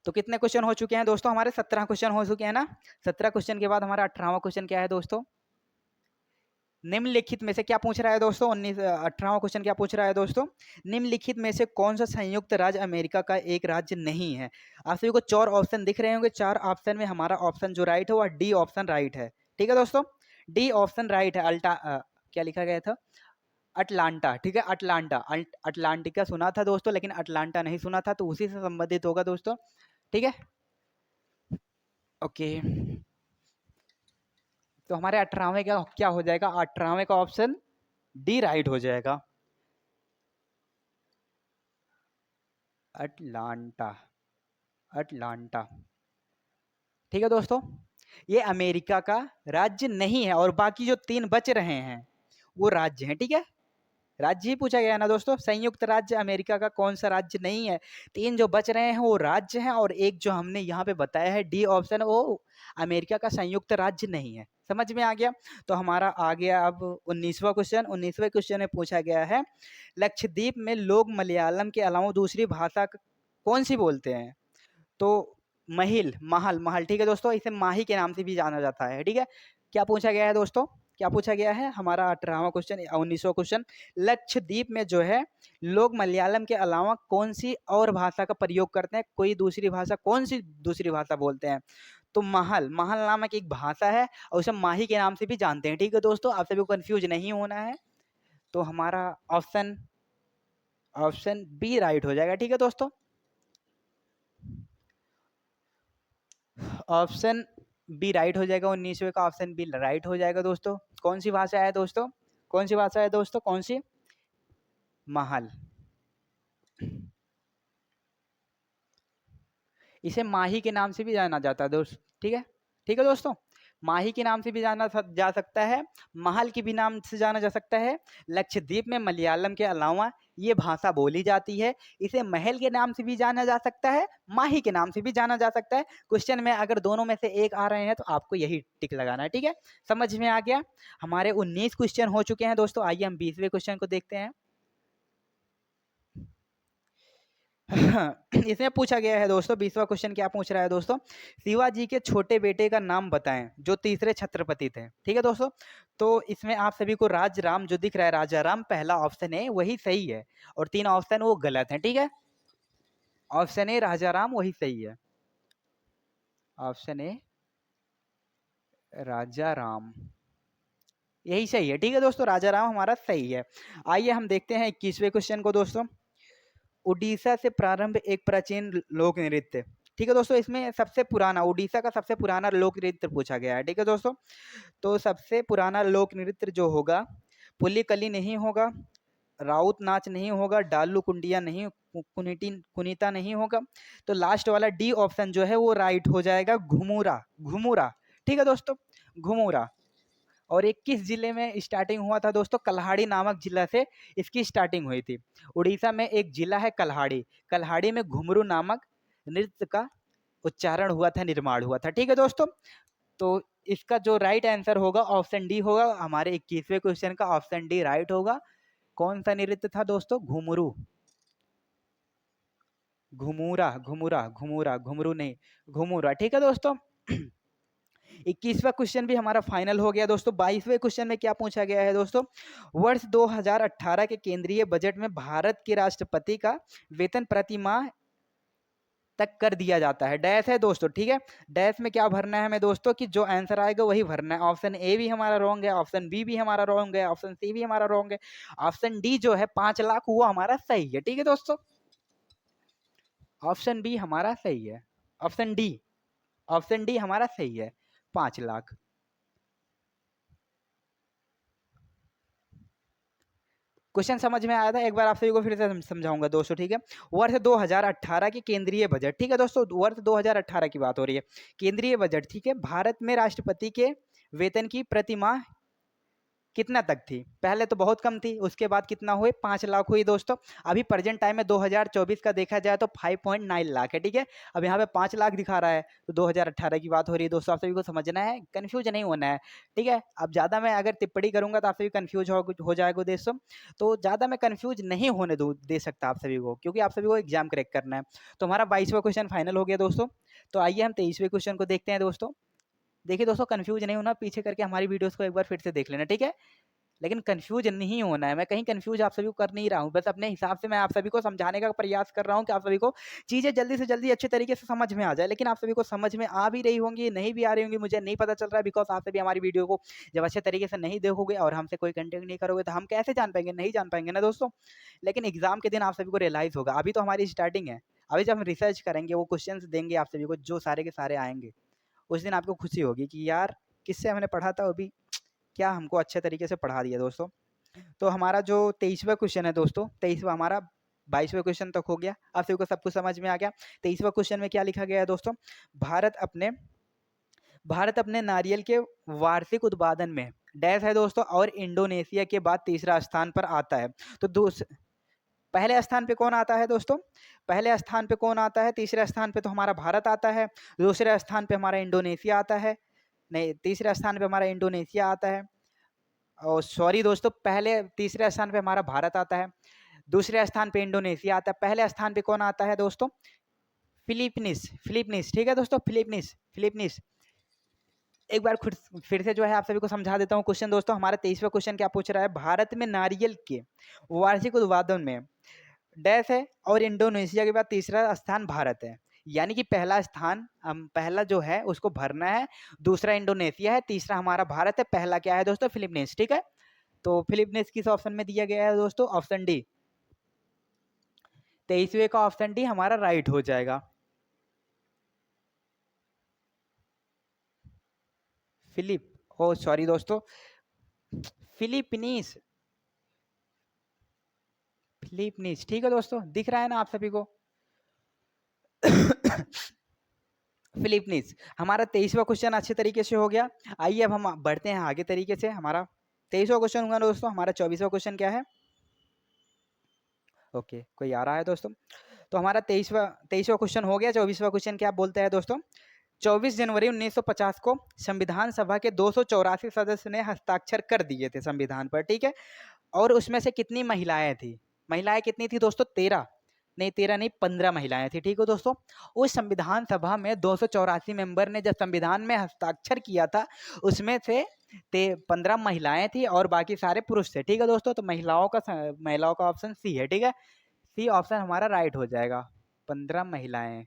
तो कितने क्वेश्चन हो चुके हैं दोस्तों? हमारे 17 क्वेश्चन हो चुके हैं ना। 17 क्वेश्चन के बाद हमारा 18वां क्वेश्चन क्या है दोस्तों? निम्नलिखित में से क्या पूछ रहा है दोस्तों? 18वां क्वेश्चन क्या पूछ रहा है दोस्तों? निम्नलिखित में से कौन सा संयुक्त राज्य अमेरिका का एक राज्य नहीं है? आप सभी को 4 ऑप्शन दिख रहे होंगे, 4 ऑप्शन में हमारा ऑप्शन जो राइट है वो डी ऑप्शन राइट है, ठीक है दोस्तों, डी ऑप्शन राइट है। क्या लिखा गया था? अटलांटा, ठीक है, अटलांटा, अटलांटिका सुना था दोस्तों, लेकिन अटलांटा नहीं सुना था, तो उसी से संबंधित होगा दोस्तों, ठीक है। ओके, तो हमारे 18वें का क्या हो जाएगा? 18वें का ऑप्शन डी राइट हो जाएगा, अटलांटा, अटलांटा, ठीक है दोस्तों। ये अमेरिका का राज्य नहीं है, और बाकी जो 3 बच रहे हैं वो राज्य हैं, ठीक है। राज्य ही पूछा गया ना दोस्तों, संयुक्त राज्य अमेरिका का कौन सा राज्य नहीं है? 3 जो बच रहे हैं वो राज्य हैं, और एक जो हमने यहाँ पे बताया है डी ऑप्शन, वो अमेरिका का संयुक्त राज्य नहीं है। समझ में आ गया। तो हमारा आ गया अब 19वां क्वेश्चन। 19वें क्वेश्चन में पूछा गया है, लक्षद्वीप में लोग मलयालम के अलावा दूसरी भाषा कौन सी बोलते हैं? तो महिल, महल, महल, ठीक है दोस्तों, इसे माही के नाम से भी जाना जाता है, ठीक है। क्या पूछा गया है दोस्तों? क्या पूछा गया है हमारा 18वां क्वेश्चन 19वां क्वेश्चन, लक्षद्वीप में जो है लोग मलयालम के अलावा कौन सी और भाषा का प्रयोग करते हैं, कोई दूसरी भाषा, कौन सी दूसरी भाषा बोलते हैं? तो महल, महल नामक एक भाषा है और उसे माही के नाम से भी जानते हैं। ठीक है दोस्तों, आप सभी को कंफ्यूज नहीं होना है। तो हमारा ऑप्शन ऑप्शन बी राइट हो जाएगा। ठीक है दोस्तों, ऑप्शन बी राइट हो जाएगा। 19वें का ऑप्शन बी राइट हो जाएगा दोस्तों। कौन सी भाषा है दोस्तों, कौन सी भाषा है दोस्तों, कौन सी? महल। इसे माही के नाम से भी जाना जाता है दोस्त। ठीक है, ठीक है दोस्तों, माही के नाम से भी जाना जा सकता है, महल के भी नाम से जाना जा सकता है। लक्षद्वीप में मलयालम के अलावा ये भाषा बोली जाती है। इसे महल के नाम से भी जाना जा सकता है, माही के नाम से भी जाना जा सकता है। क्वेश्चन में अगर दोनों में से एक आ रहे हैं तो आपको यही टिक लगाना है। ठीक है, समझ में आ गया? हमारे 19 क्वेश्चन हो चुके हैं दोस्तों। आइए हम 20वें क्वेश्चन को देखते हैं। इसमें पूछा गया है दोस्तों, 20वां क्वेश्चन क्या पूछ रहा है दोस्तों, शिवाजी के छोटे बेटे का नाम बताएं जो तीसरे छत्रपति थे। ठीक है दोस्तों, तो इसमें आप सभी को राज राम जो दिख रहा है, राजा राम पहला ऑप्शन है वही सही है और 3 ऑप्शन वो गलत है। ठीक है, ऑप्शन ए राजा राम वही सही है, ऑप्शन ए राजा राम यही सही है। ठीक है दोस्तों, राजा राम हमारा सही है। आइए हम देखते हैं 21वें क्वेश्चन को दोस्तों। उड़ीसा से प्रारंभ एक प्राचीन लोक नृत्य। ठीक है दोस्तों, इसमें सबसे पुराना, उड़ीसा का सबसे पुराना लोक नृत्य पूछा गया है। ठीक है दोस्तों, तो सबसे पुराना लोक नृत्य जो होगा, पुलिकली नहीं होगा, राउत नाच नहीं होगा, डालू कुंडिया नहीं, कुनीता नहीं होगा, तो लास्ट वाला डी ऑप्शन जो है वो राइट हो जाएगा, घुमुरा, घुमुरा। ठीक है दोस्तों, घुमुरा। और ये किस जिले में स्टार्टिंग हुआ था दोस्तों? कल्हाड़ी नामक जिला से इसकी स्टार्टिंग हुई थी। उड़ीसा में एक जिला है कल्हाड़ी, कल्हाड़ी में घुमरू नामक नृत्य का उच्चारण हुआ था, निर्माण हुआ था। ठीक है दोस्तों, तो इसका जो राइट आंसर होगा ऑप्शन डी होगा। हमारे 21वें क्वेश्चन का ऑप्शन डी राइट होगा। कौन सा नृत्य था दोस्तों? घुमरू, घुमूरा, घुमुरा, घुमुरा, घुमरू नहीं, घुमुरा। ठीक है दोस्तों, 21वां क्वेश्चन भी हमारा फाइनल हो गया दोस्तों। 22वें क्वेश्चन में क्या पूछा गया है दोस्तों, वर्ष 2018 के केंद्रीय बजट में भारत के राष्ट्रपति का वेतन प्रति माह तक कर दिया जाता है, डैश है दोस्तों। ठीक है, डैश में क्या भरना है हमें दोस्तों कि जो आंसर आएगा वही भरना है। ऑप्शन ए भी हमारा रॉन्ग है, ऑप्शन बी भी हमारा रॉन्ग है, ऑप्शन सी भी हमारा रॉन्ग है, ऑप्शन डी जो है 5 लाख वो हमारा सही है। ठीक है दोस्तों, ऑप्शन बी हमारा सही है, ऑप्शन डी, ऑप्शन डी हमारा सही है, 5 लाख। क्वेश्चन समझ में आया था? एक बार आप सभी को फिर से समझाऊंगा दोस्तों। ठीक है, वर्ष 2018 की केंद्रीय बजट। ठीक है दोस्तों, वर्ष 2018 की बात हो रही है, केंद्रीय बजट। ठीक है, भारत में राष्ट्रपति के वेतन की प्रति माह कितना तक थी? पहले तो बहुत कम थी, उसके बाद कितना हुई? 5 लाख हुई दोस्तों। अभी प्रेजेंट टाइम में 2024 का देखा जाए तो 5.9 लाख है। ठीक है, अब यहाँ पे 5 लाख दिखा रहा है, तो 2018 की बात हो रही है दोस्तों। आप सभी को समझना है, कंफ्यूज नहीं होना है। ठीक है, अब ज़्यादा मैं अगर टिप्पणी करूंगा तो आप सभी कंफ्यूज हो जाएगा दोस्तों, तो ज़्यादा मैं कंफ्यूज नहीं होने दे सकता आप सभी को, क्योंकि आप सभी को एग्जाम करेक्ट करना है। तो हमारा 22वां क्वेश्चन फाइनल हो गया दोस्तों। तो आइए हम 23वें क्वेश्चन को देखते हैं दोस्तों। देखिए दोस्तों, कंफ्यूज नहीं होना, पीछे करके हमारी वीडियोस को एक बार फिर से देख लेना। ठीक है, लेकिन कंफ्यूज नहीं होना है। मैं कहीं कंफ्यूज आप सभी को कर नहीं रहा हूँ, बस अपने हिसाब से मैं आप सभी को समझाने का प्रयास कर रहा हूँ कि आप सभी को चीज़ें जल्दी से जल्दी अच्छे तरीके से समझ में आ जाए। लेकिन आप सभी को समझ में आ भी रही होंगी, नहीं भी आ रही होंगी, मुझे नहीं पता चल रहा है, बिकॉज आप सभी हमारी वीडियो को जब अच्छे तरीके से नहीं देखोगे और हमसे कोई कंटेक्ट नहीं करोगे तो हम कैसे जान पाएंगे? नहीं जान पाएंगे ना दोस्तों। लेकिन एग्जाम के दिन आप सभी को रियलाइज होगा, अभी तो हमारी स्टार्टिंग है। अभी जब हम रिसर्च करेंगे, वो क्वेश्चन देंगे आप सभी को जो सारे के सारे आएंगे, उस दिन आपको खुशी होगी कि यार किससे हमने पढ़ा था, अभी क्या हमको अच्छे तरीके से पढ़ा दिया दोस्तों। तो हमारा जो 23वां क्वेश्चन है दोस्तों, 23वां हमारा 22वें क्वेश्चन तक हो गया, आप सभी को सब कुछ समझ में आ गया। 23वां क्वेश्चन में क्या लिखा गया है दोस्तों, भारत अपने नारियल के वार्षिक उत्पादन में डैश है दोस्तों, और इंडोनेशिया के बाद तीसरा स्थान पर आता है। तो पहले स्थान पे कौन आता है दोस्तों? पहले स्थान पे कौन आता है? तीसरे स्थान पे तो हमारा भारत आता है, दूसरे स्थान पे हमारा इंडोनेशिया आता है, नहीं तीसरे स्थान पे हमारा इंडोनेशिया आता है, और सॉरी दोस्तों, पहले तीसरे स्थान पे हमारा भारत आता है, दूसरे स्थान पे इंडोनेशिया आता है, पहले स्थान पे कौन आता है दोस्तों? Philippines, Philippines. ठीक है दोस्तों, फिलीपींस, फिलीपींस। एक बार फिर से जो है आप सभी को समझा देता हूँ क्वेश्चन दोस्तों। हमारा 23वां क्वेश्चन क्या पूछ रहा है, भारत में नारियल के वार्षिक उत्पादन में डैश है और इंडोनेशिया के बाद तीसरा स्थान भारत है। यानी कि पहला स्थान पहला जो है उसको भरना है, दूसरा इंडोनेशिया है, तीसरा हमारा भारत है, पहला क्या है दोस्तों, फिलीपींस। ठीक है, तो फिलीपींस किस ऑप्शन में दिया गया है दोस्तों, ऑप्शन डी। 23वें का ऑप्शन डी हमारा राइट हो जाएगा। ओ सॉरी दोस्तों, फिलीपींस, फिलीपींस। ठीक है दोस्तों, दिख रहा है ना आप सभी को। फिलीपींस हमारा 23वां क्वेश्चन अच्छे तरीके से हो गया। आइए अब हम बढ़ते हैं आगे तरीके से। हमारा 23वां क्वेश्चन हुआ दोस्तों। हमारा 24वां क्वेश्चन क्या है, ओके कोई आ रहा है दोस्तों। तो हमारा 23वां क्वेश्चन हो गया। 24वां क्वेश्चन क्या बोलता है दोस्तों, 24 जनवरी 1950 को संविधान सभा के 284 सदस्य ने हस्ताक्षर कर दिए थे संविधान पर। ठीक है, और उसमें से कितनी महिलाएं थी, महिलाएं कितनी थी दोस्तों, 13 नहीं, 13 नहीं, 15 महिलाएं थी। ठीक है दोस्तों, उस संविधान सभा में 284 मेंबर ने जब संविधान में हस्ताक्षर किया था, उसमें से 15 महिलाएं थी और बाकी सारे पुरुष थे। ठीक है दोस्तों, तो महिलाओं का ऑप्शन सी है। ठीक है, सी ऑप्शन हमारा राइट हो जाएगा, 15 महिलाएं,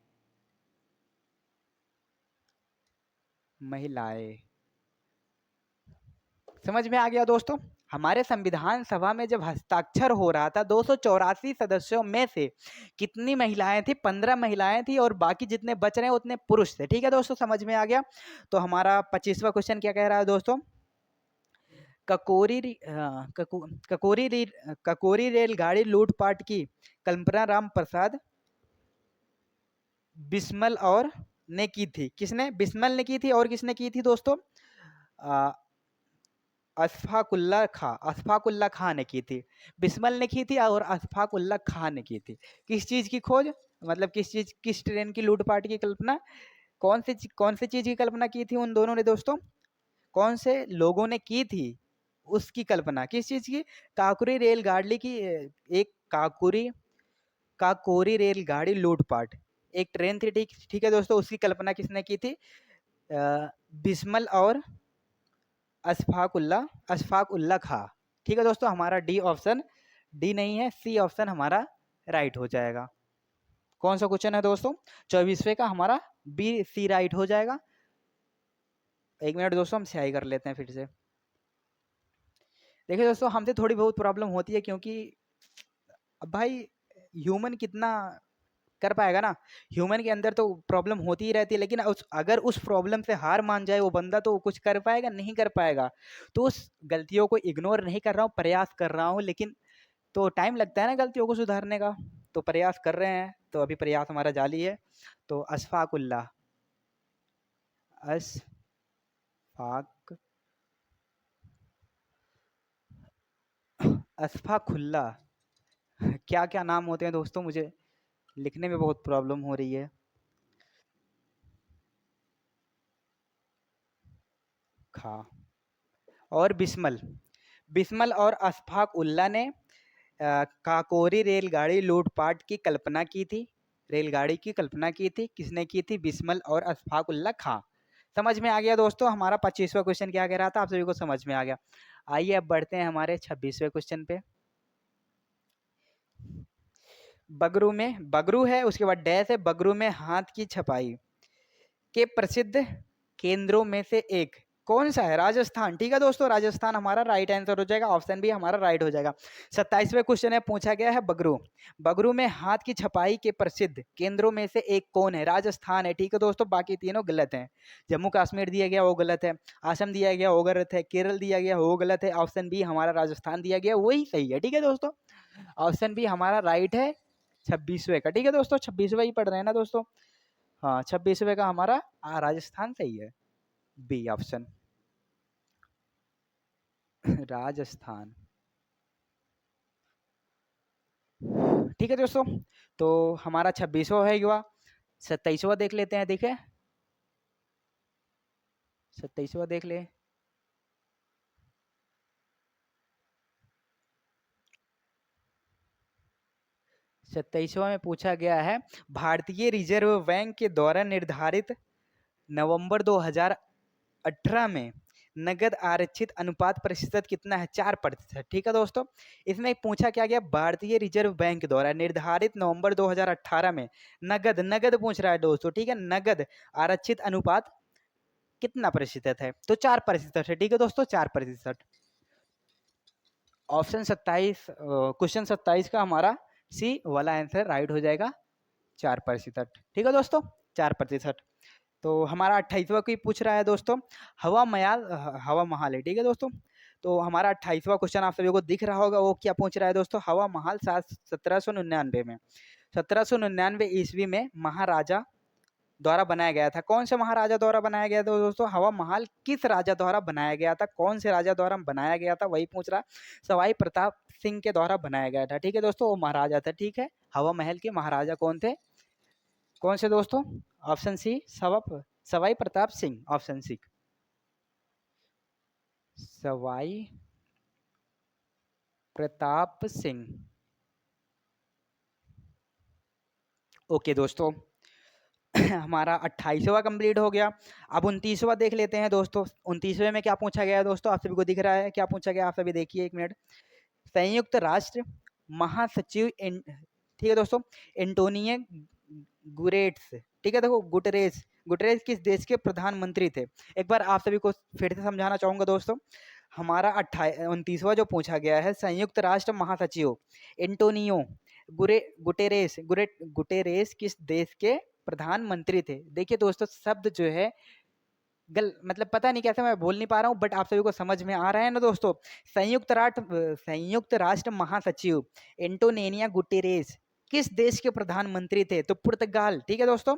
महिलाएं। समझ में आ गया दोस्तों। हमारे संविधान सभा में जब हस्ताक्षर हो रहा था, 284 सदस्यों में से कितनी महिलाएं थी, 15 महिलाएं थी और बाकी जितने बच रहे हैं उतने पुरुष थे। ठीक है दोस्तों, समझ में आ गया। तो हमारा 25वां क्वेश्चन क्या कह रहा है दोस्तों, ककोरी रेलगाड़ी लूटपाट की कल्पना राम प्रसाद बिस्मल और ने की थी। किसने, बिस्मल ने की थी और किसने की थी दोस्तों, अशफाकुल्ला खां ने की थी। बिस्मल ने की थी और अशफाकुल्ला खां ने की थी। किस चीज की खोज, मतलब किस ट्रेन की लूटपाट की कल्पना, कौन सी चीज की कल्पना की थी उन दोनों ने दोस्तों, कौन से लोगों ने की थी उसकी कल्पना, किस चीज की, काकुरी रेलगाड़ी की, एक काकोरी रेलगाड़ी लूटपाट, एक ट्रेन थी। ठीक ठीक है दोस्तों, उसकी कल्पना किसने की थी, बिस्मल और अशफाक उल्ला खां। ठीक है दोस्तों, हमारा डी ऑप्शन, डी नहीं है, सी ऑप्शन हमारा राइट हो जाएगा। कौन सा क्वेश्चन है दोस्तों, 24वें का हमारा बी सी राइट हो जाएगा। एक मिनट दोस्तों, हम स्याही कर लेते हैं फिर से। देखिए दोस्तों, हमसे थोड़ी बहुत प्रॉब्लम होती है, क्योंकि अब भाई ह्यूमन कितना कर पाएगा ना, ह्यूमन के अंदर तो प्रॉब्लम होती ही रहती है, लेकिन अगर उस प्रॉब्लम से हार मान जाए वो बंदा, तो कुछ कर पाएगा, नहीं कर पाएगा। तो उस गलतियों को इग्नोर नहीं कर रहा हूँ, प्रयास कर रहा हूँ, लेकिन तो टाइम लगता है ना गलतियों को सुधारने का, तो प्रयास कर रहे हैं, तो अभी प्रयास हमारा जारी है। तो अशफाकुल्ला, अशफाक अशफाकुल्ला, क्या क्या नाम होते हैं दोस्तों, मुझे लिखने में बहुत प्रॉब्लम हो रही है। खा और बिस्मल और अशफाक उल्ला ने काकोरी रेलगाड़ी लूटपाट की कल्पना की थी। रेलगाड़ी की कल्पना की थी, किसने की थी, बिस्मल और अशफाक उल्ला खां। समझ में आ गया दोस्तों। हमारा 25वां क्वेश्चन क्या कह रहा था, आप सभी को समझ में आ गया। आइए अब बढ़ते हैं हमारे 26वें क्वेश्चन पे। बगरू है, उसके बाद डैश है, बगरू में हाथ की छपाई के प्रसिद्ध केंद्रों में से एक कौन सा है, राजस्थान। ठीक है दोस्तों, राजस्थान हमारा राइट आंसर हो जाएगा, ऑप्शन भी हमारा राइट हो जाएगा। 27वें क्वेश्चन है, पूछा गया है बगरू में हाथ की छपाई के प्रसिद्ध केंद्रों में से एक कौन है, राजस्थान है। ठीक है दोस्तों, बाकी तीनों गलत हैं। जम्मू कश्मीर दिया गया वो गलत है, असम दिया गया वो गलत है, केरल दिया गया वो गलत है, ऑप्शन बी हमारा राजस्थान दिया गया वही सही है। ठीक है दोस्तों, ऑप्शन बी हमारा राइट है 26वें का। ठीक है दोस्तों, 26वें ही पढ़ रहे हैं ना दोस्तों, हाँ 26वें का हमारा राजस्थान सही है, बी ऑप्शन राजस्थान। ठीक है दोस्तों, तो हमारा 26वां है युवा, 27वां देख लेते हैं। देखे 27वां देख ले, सत्ताईसवां में पूछा गया है, भारतीय रिजर्व बैंक के द्वारा निर्धारित नवंबर 2000 2018 में नगद आरक्षित अनुपात प्रतिशत कितना है? 4%। ठीक है दोस्तों, इसमें पूछा क्या गया, भारतीय रिजर्व बैंक द्वारा निर्धारित नवंबर 2018 में नगद नगद पूछ रहा है दोस्तों, ठीक है, नगद आरक्षित अनुपात कितना प्रतिशत है? तो 4% है। ठीक है दोस्तों, 4%। ऑप्शन 27, क्वेश्चन 27 का हमारा सी वाला आंसर राइट हो जाएगा, 4%। ठीक है दोस्तों, 4%। तो हमारा 28वां कोई पूछ रहा है दोस्तों, हवा महल है। ठीक है दोस्तों, तो हमारा 28वां क्वेश्चन आप सभी को दिख रहा होगा, वो क्या पूछ रहा है दोस्तों, हवा महल 1799 में, 1799 ईस्वी में महाराजा द्वारा बनाया गया था। कौन से महाराजा द्वारा बनाया गया था दोस्तों? हवा महल किस राजा द्वारा बनाया गया था? कौन से राजा द्वारा बनाया गया था, वही पूछ रहा। सवाई प्रताप सिंह के द्वारा बनाया गया था। ठीक है दोस्तों, वो महाराजा था। ठीक है, हवा महल के महाराजा कौन थे? कौन से दोस्तों? Option C, Sawai Pratap Singh. Option C, Sawai Pratap Singh. Okay दोस्तों, हमारा 28वां कंप्लीट हो गया। अब 29वां देख लेते हैं दोस्तों। 29वें में क्या पूछा गया है दोस्तों? आप सभी को दिख रहा है क्या पूछा गया? आप सभी देखिए, एक मिनट। संयुक्त राष्ट्र महासचिव ठीक है दोस्तों, एंटोनियो गुरेट्स, ठीक है, देखो गुटरेस, गुटरेस किस देश के प्रधानमंत्री थे? एक बार आप सभी को फिर से समझाना चाहूंगा दोस्तों। हमारा 29वां जो पूछा गया है, संयुक्त राष्ट्र महासचिव एंटोनियो गुटेरेस किस देश के प्रधानमंत्री थे? देखिए दोस्तों, शब्द जो है मतलब पता नहीं कैसे मैं बोल नहीं पा रहा हूँ, बट आप सभी को समझ में आ रहा है ना दोस्तों। संयुक्त राष्ट्र महासचिव एंटोनियो गुटेरेस किस देश के प्रधानमंत्री थे? तो पुर्तगाल। ठीक है दोस्तों,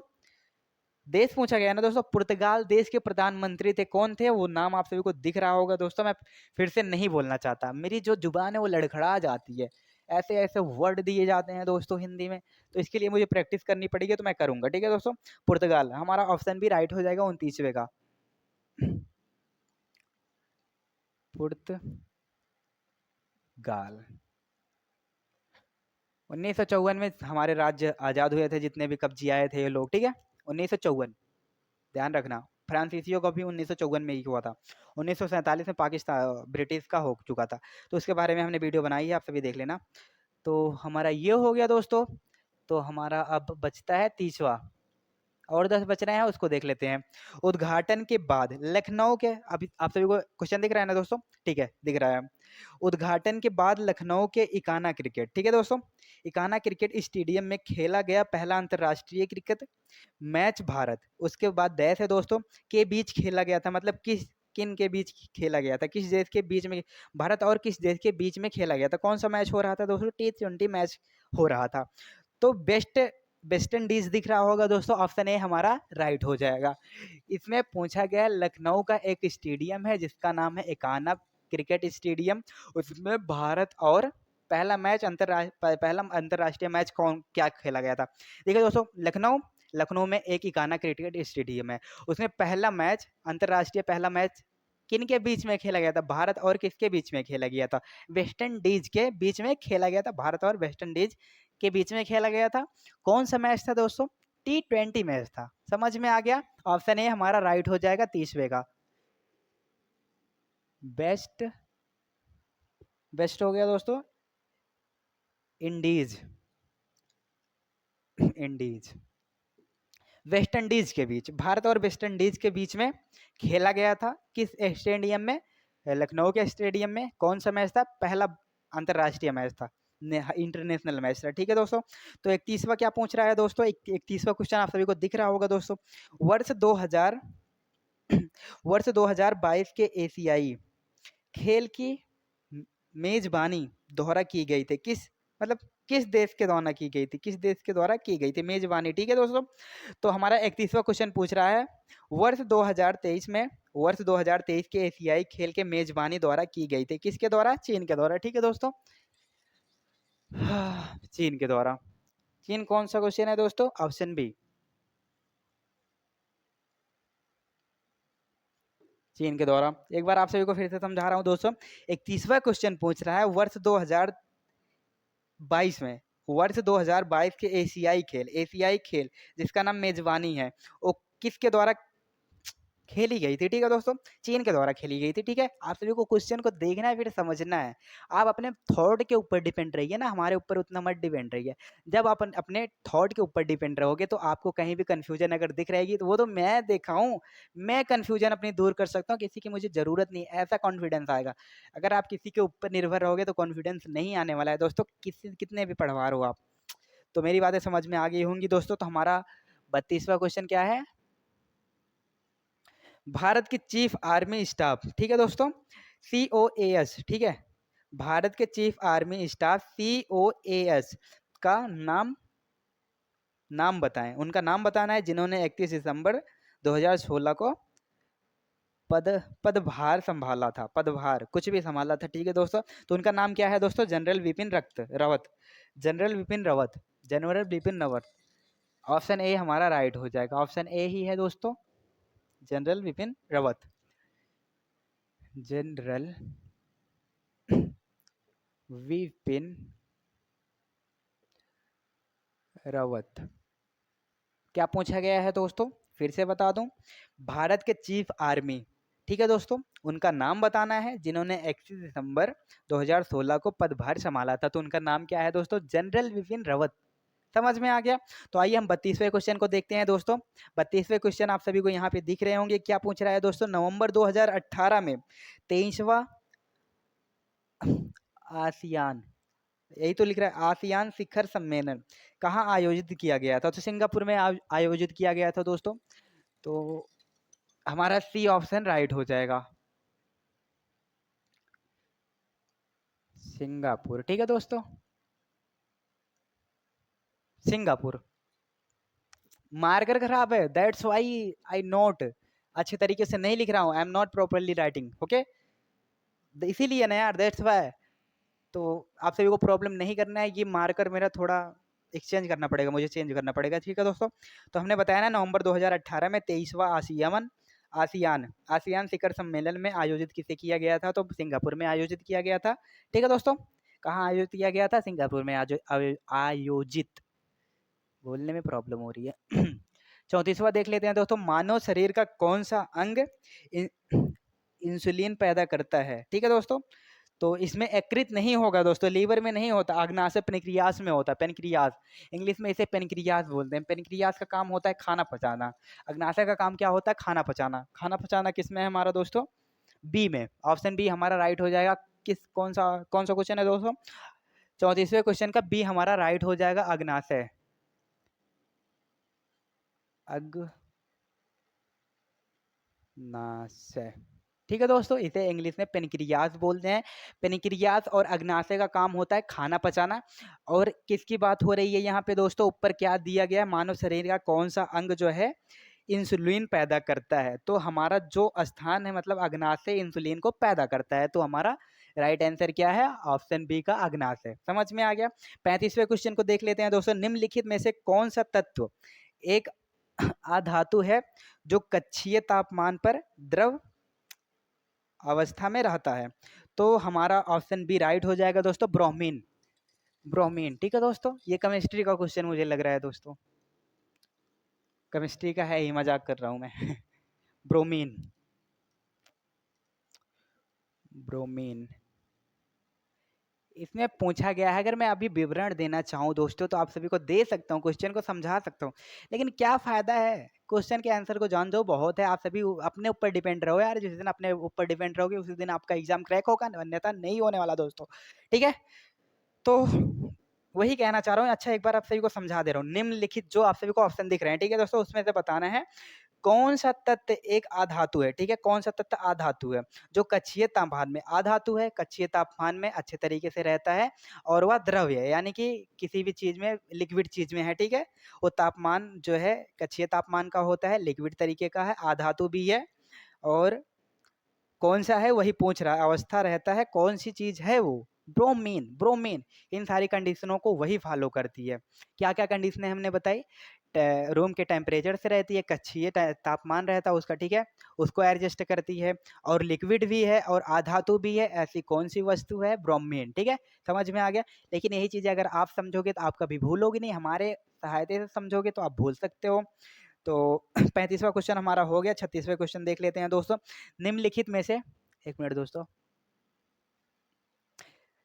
देश पूछा गया ना दोस्तों, पुर्तगाल देश के प्रधानमंत्री थे। कौन थे वो? नाम आप सभी को दिख रहा होगा दोस्तों, मैं फिर से नहीं बोलना चाहता, मेरी जो जुबान है वो लड़खड़ा जाती है, ऐसे ऐसे वर्ड दिए जाते हैं दोस्तों हिंदी में, तो इसके लिए मुझे प्रैक्टिस करनी पड़ेगी, तो मैं करूंगा। ठीक है दोस्तों, पुर्तगाल हमारा ऑप्शन भी राइट हो जाएगा 29वें का। पुर्तगाल। 1954 में हमारे राज्य आजाद हुए थे, जितने भी कब्जी आए थे ये लोग। ठीक है, 1954, ध्यान रखना। फ्रांसीसियों का भी 1954 में ही हुआ था। 1947 में पाकिस्तान ब्रिटिश का हो चुका था, तो उसके बारे में हमने वीडियो बनाई है, आप सभी देख लेना। तो हमारा ये हो गया दोस्तों। तो हमारा अब बचता है 30वां, और 10 बच रहे हैं, उसको देख लेते हैं। उद्घाटन के बाद लखनऊ के, अभी आप सभी को क्वेश्चन दिख रहा है ना दोस्तों? ठीक है, दिख रहा है। उद्घाटन के बाद लखनऊ के इकाना क्रिकेट, ठीक है दोस्तों, इकाना क्रिकेट स्टेडियम में खेला गया पहला अंतरराष्ट्रीय क्रिकेट मैच भारत, उसके बाद देश है दोस्तों, के बीच खेला गया था। मतलब किन के बीच खेला गया था? किस देश के बीच में? भारत और किस देश के बीच में खेला गया था? कौन सा मैच हो रहा था दोस्तों? T20 मैच हो रहा था। तो वेस्ट इंडीज दिख रहा होगा दोस्तों, ऑप्शन ए हमारा राइट हो जाएगा। इसमें पूछा गया लखनऊ का एक स्टेडियम है जिसका नाम है इकाना क्रिकेट स्टेडियम, उसमें भारत और पहला अंतरराष्ट्रीय मैच क्या खेला गया था? देखिए दोस्तों, लखनऊ में एक इकाना क्रिकेट स्टेडियम है, उसमें पहला मैच किन के बीच में खेला गया था? भारत और किसके बीच में खेला गया था? वेस्ट इंडीज के बीच में खेला गया था, भारत और वेस्ट इंडीज के बीच में खेला गया था। कौन सा मैच था दोस्तों? T20 मैच था। समझ में आ गया? ऑप्शन ए हमारा राइट हो जाएगा 30वें का। बेस्ट हो गया दोस्तों, इंडीज वेस्ट इंडीज के बीच, भारत और वेस्ट इंडीज के बीच में खेला गया था। किस स्टेडियम में? लखनऊ के स्टेडियम में। कौन सा मैच था? पहला अंतरराष्ट्रीय मैच था, इंटरनेशनल मैच था। ठीक है दोस्तों, तो 31वां क्या पूछ रहा है दोस्तों? 31वां क्वेश्चन आप सभी को दिख रहा होगा दोस्तों। वर्ष 2000 वर्ष 2022 के एशियाई खेल की मेजबानी दोहरा की गई थी, किस देश के द्वारा की गई थी? किस देश के द्वारा की गई थी मेजबानी? ठीक है दोस्तों, तो हमारा 31वां क्वेश्चन पूछ रहा है, वर्ष 2023 के एशियाई खेल के मेजबानी द्वारा की गई थी, किसके द्वारा? चीन के द्वारा। ठीक है दोस्तों, चीन के द्वारा। चीन कौन सा क्वेश्चन है दोस्तों? ऑप्शन बी, चीन के द्वारा। एक बार आप सभी को फिर से समझा रहा हूं दोस्तों। 31वां क्वेश्चन पूछ रहा है, वर्ष 2022 के एशियाई खेल जिसका नाम मेजबानी है, वो किसके द्वारा खेली गई थी, ठीक है दोस्तों, चीन के द्वारा खेली गई थी, ठीक है। आप सभी को क्वेश्चन को देखना है, फिर समझना है। आप अपने थॉट के ऊपर डिपेंड रहिए ना, हमारे ऊपर उतना मत डिपेंड रहिए। जब आप अपने थॉट के ऊपर डिपेंड रहोगे तो आपको कहीं भी कंफ्यूजन अगर दिख रहेगी तो वो तो मैं देखा हूँ, मैं कंफ्यूजन अपनी दूर कर सकता हूँ, किसी की मुझे जरूरत नहीं, ऐसा कॉन्फिडेंस आएगा। अगर आप किसी के ऊपर निर्भर रहोगे तो कॉन्फिडेंस नहीं आने वाला है दोस्तों, किसी कितने भी पढ़वा हो आप। तो मेरी बातें समझ में आ गई होंगी दोस्तों। तो हमारा 32वां क्वेश्चन क्या है, भारत की चीफ आर्मी स्टाफ, ठीक है दोस्तों, COAS, ठीक है, भारत के चीफ आर्मी स्टाफ COAS का नाम बताएं, उनका नाम बताना है जिन्होंने 31 दिसंबर 2016 को पदभार संभाला था, पदभार कुछ भी संभाला था, ठीक है दोस्तों। तो उनका नाम क्या है दोस्तों, general Vipin Rawat, general Vipin Rawat, general Vipin Rawat. Option A हमारा राइट हो जाएगा, ऑप्शन ए ही है दोस्तों, जनरल विपिन रावत, जनरल विपिन रावत। क्या पूछा गया है दोस्तों, फिर से बता दूं, भारत के चीफ आर्मी, ठीक है दोस्तों, उनका नाम बताना है जिन्होंने 31 दिसंबर 2016 को पदभार संभाला था। तो उनका नाम क्या है दोस्तों, जनरल विपिन रावत। समझ में आ गया। तो आइए हम 32वें क्वेश्चन को देखते हैं दोस्तों। 32वें क्वेश्चन आप सभी को यहाँ पे दिख रहे होंगे, क्या पूछ रहा है दोस्तों, नवंबर 2018 में 23वां आसियान, यही तो लिख रहा है, आसियान शिखर सम्मेलन कहाँ आयोजित किया गया था, तो सिंगापुर में आयोजित किया गया था दोस्तों। तो हमारा सी ऑप्शन राइट हो जाएगा, सिंगापुर, ठीक है दोस्तों, सिंगापुर। मार्कर खराब है, दैट्स वाई आई नोट अच्छे तरीके से नहीं लिख रहा हूँ, I am not properly writing, okay, इसीलिए ना यार, दैट्स वाई। तो आप सभी को प्रॉब्लम नहीं करना है, ये मार्कर मेरा थोड़ा एक्सचेंज करना पड़ेगा, मुझे चेंज करना पड़ेगा, ठीक है दोस्तों। तो हमने बताया ना, नवंबर 2018 में 23वां आसियान आसियान शिखर सम्मेलन में आयोजित किसे किया गया था, तो सिंगापुर में आयोजित किया गया था, ठीक है दोस्तों। कहाँ आयोजित किया गया था, सिंगापुर में आयोजित, बोलने में प्रॉब्लम हो रही है। 34वां देख लेते हैं दोस्तों, मानव शरीर का कौन सा अंग इंसुलिन पैदा करता है, ठीक है दोस्तों। तो इसमें यकृत नहीं होगा दोस्तों, लीवर में नहीं होता, अग्नाशय पेनक्रियास में होता है, पेनक्रियास, इंग्लिश में इसे पेनक्रियास बोलते हैं। पेनक्रियास का काम होता है खाना पचाना, अग्नाशय का काम क्या होता है, खाना पचाना। खाना पचाना किस में है हमारा दोस्तों, बी में, ऑप्शन बी हमारा राइट हो जाएगा। कौन सा क्वेश्चन है दोस्तों, 34वें क्वेश्चन का बी हमारा राइट हो जाएगा, अग्नाशय, अग्नाशय, ठीक है दोस्तों, इसे इंग्लिश में पेनक्रियास बोलते हैं। पेनक्रियास और अग्नाशय का काम होता है खाना पचाना। और किसकी बात हो रही है यहाँ पे दोस्तों, ऊपर क्या दिया गया है, मानव शरीर का कौन सा अंग जो है इंसुलिन पैदा करता है, तो हमारा जो स्थान है मतलब अग्नाशय इंसुलिन को पैदा करता है, तो हमारा राइट आंसर क्या है, ऑप्शन बी का अग्नाशय। समझ में आ गया। 35वें क्वेश्चन को देख लेते हैं दोस्तों, निम्नलिखित में से कौन सा तत्व एक अधातु है जो कक्षीय तापमान पर द्रव अवस्था में रहता है, तो हमारा ऑप्शन बी राइट हो जाएगा दोस्तों, ब्रोमीन, ब्रोमीन, ठीक है दोस्तों। ये केमिस्ट्री का क्वेश्चन मुझे लग रहा है दोस्तों, केमिस्ट्री का है ही, मजाक कर रहा हूं मैं। ब्रोमीन, ब्रोमीन इसमें पूछा गया है। अगर मैं अभी विवरण देना चाहूँ दोस्तों तो आप सभी को दे सकता हूँ, क्वेश्चन को समझा सकता हूँ, लेकिन क्या फायदा है, क्वेश्चन के आंसर को जान दो बहुत है। आप सभी अपने ऊपर डिपेंड रहो यार, जिस दिन अपने ऊपर डिपेंड रहोगे उसी दिन आपका एग्जाम क्रैक होगा, अन्यथा नहीं होने वाला दोस्तों, ठीक है। तो वही कहना चाह रहा हूँ। अच्छा, एक बार आप सभी को समझा दे रहा हूँ, निम्नलिखित जो आप सभी को ऑप्शन दिख रहे हैं, ठीक है दोस्तों, उसमें से बताना है कौन सा तत्व एक आधातु है, ठीक है, कौन सा तत्व आधातु है जो कक्षीय तापमान में, आधातु है, कक्षीय तापमान में अच्छे तरीके से रहता है, और वह द्रव्य है, यानी कि किसी भी चीज में, लिक्विड चीज में है, ठीक है, वो तापमान जो है कक्षीय तापमान का होता है, लिक्विड तरीके का है, आधातु भी है, और कौन सा है वही पूछ रहा है, अवस्था रहता है, कौन सी चीज है वो, ब्रोमीन, ब्रोमीन इन सारी कंडीशनों को वही फॉलो करती है। क्या क्या कंडीशनें हमने बताई, रूम के टेम्परेचर से रहती है, कक्षीय तापमान रहता है उसका, ठीक है, उसको एडजस्ट करती है, और लिक्विड भी है और आधातु भी है, ऐसी कौन सी वस्तु है, ब्रोमीन, ठीक है, समझ में आ गया। लेकिन यही चीजें अगर आप समझोगे तो आप कभी भूलोगे नहीं, हमारे सहायता से समझोगे तो आप भूल सकते हो। तो 35वां क्वेश्चन हमारा हो गया। 36वें क्वेश्चन देख लेते हैं दोस्तों। निम्नलिखित में से, एक मिनट दोस्तों,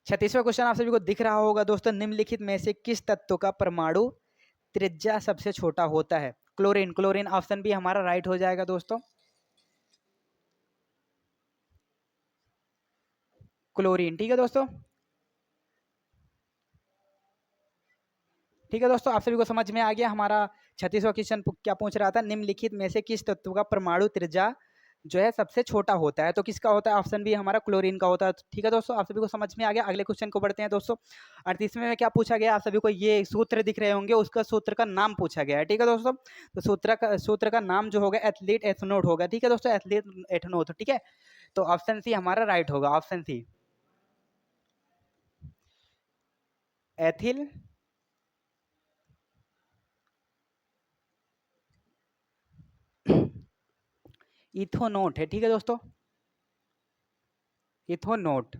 36वां क्वेश्चन आप सभी को दिख रहा होगा दोस्तों। निम्नलिखित में से किस तत्व का परमाणु त्रिज्या सबसे छोटा होता है? क्लोरीन। क्लोरीन ऑप्शन बी हमारा राइट हो जाएगा दोस्तों। क्लोरीन, ठीक है दोस्तों। ठीक है दोस्तों, आप सभी को समझ में आ गया। हमारा 36वां क्वेश्चन क्या पूछ रहा था? निम्नलिखित में से किस तत्व का परमाणु त्रिज्या जो है सबसे छोटा होता है? तो किसका होता है? ऑप्शन बी हमारा क्लोरीन का होता है। ठीक है दोस्तों, आप सभी को समझ में आ गया। अगले क्वेश्चन को बढ़ते हैं दोस्तों। 38वें में क्या पूछा गया? आप सभी को ये सूत्र दिख रहे होंगे, उसका सूत्र का नाम पूछा गया है। ठीक है दोस्तों, तो सूत्र का नाम जो होगा एथलीट एथनोट होगा। ठीक है दोस्तों, एथलीट एथनोट। ठीक है, तो ऑप्शन सी हमारा राइट होगा। ऑप्शन सी एथिल इथोनोट है। ठीक है दोस्तों, इथोनोट।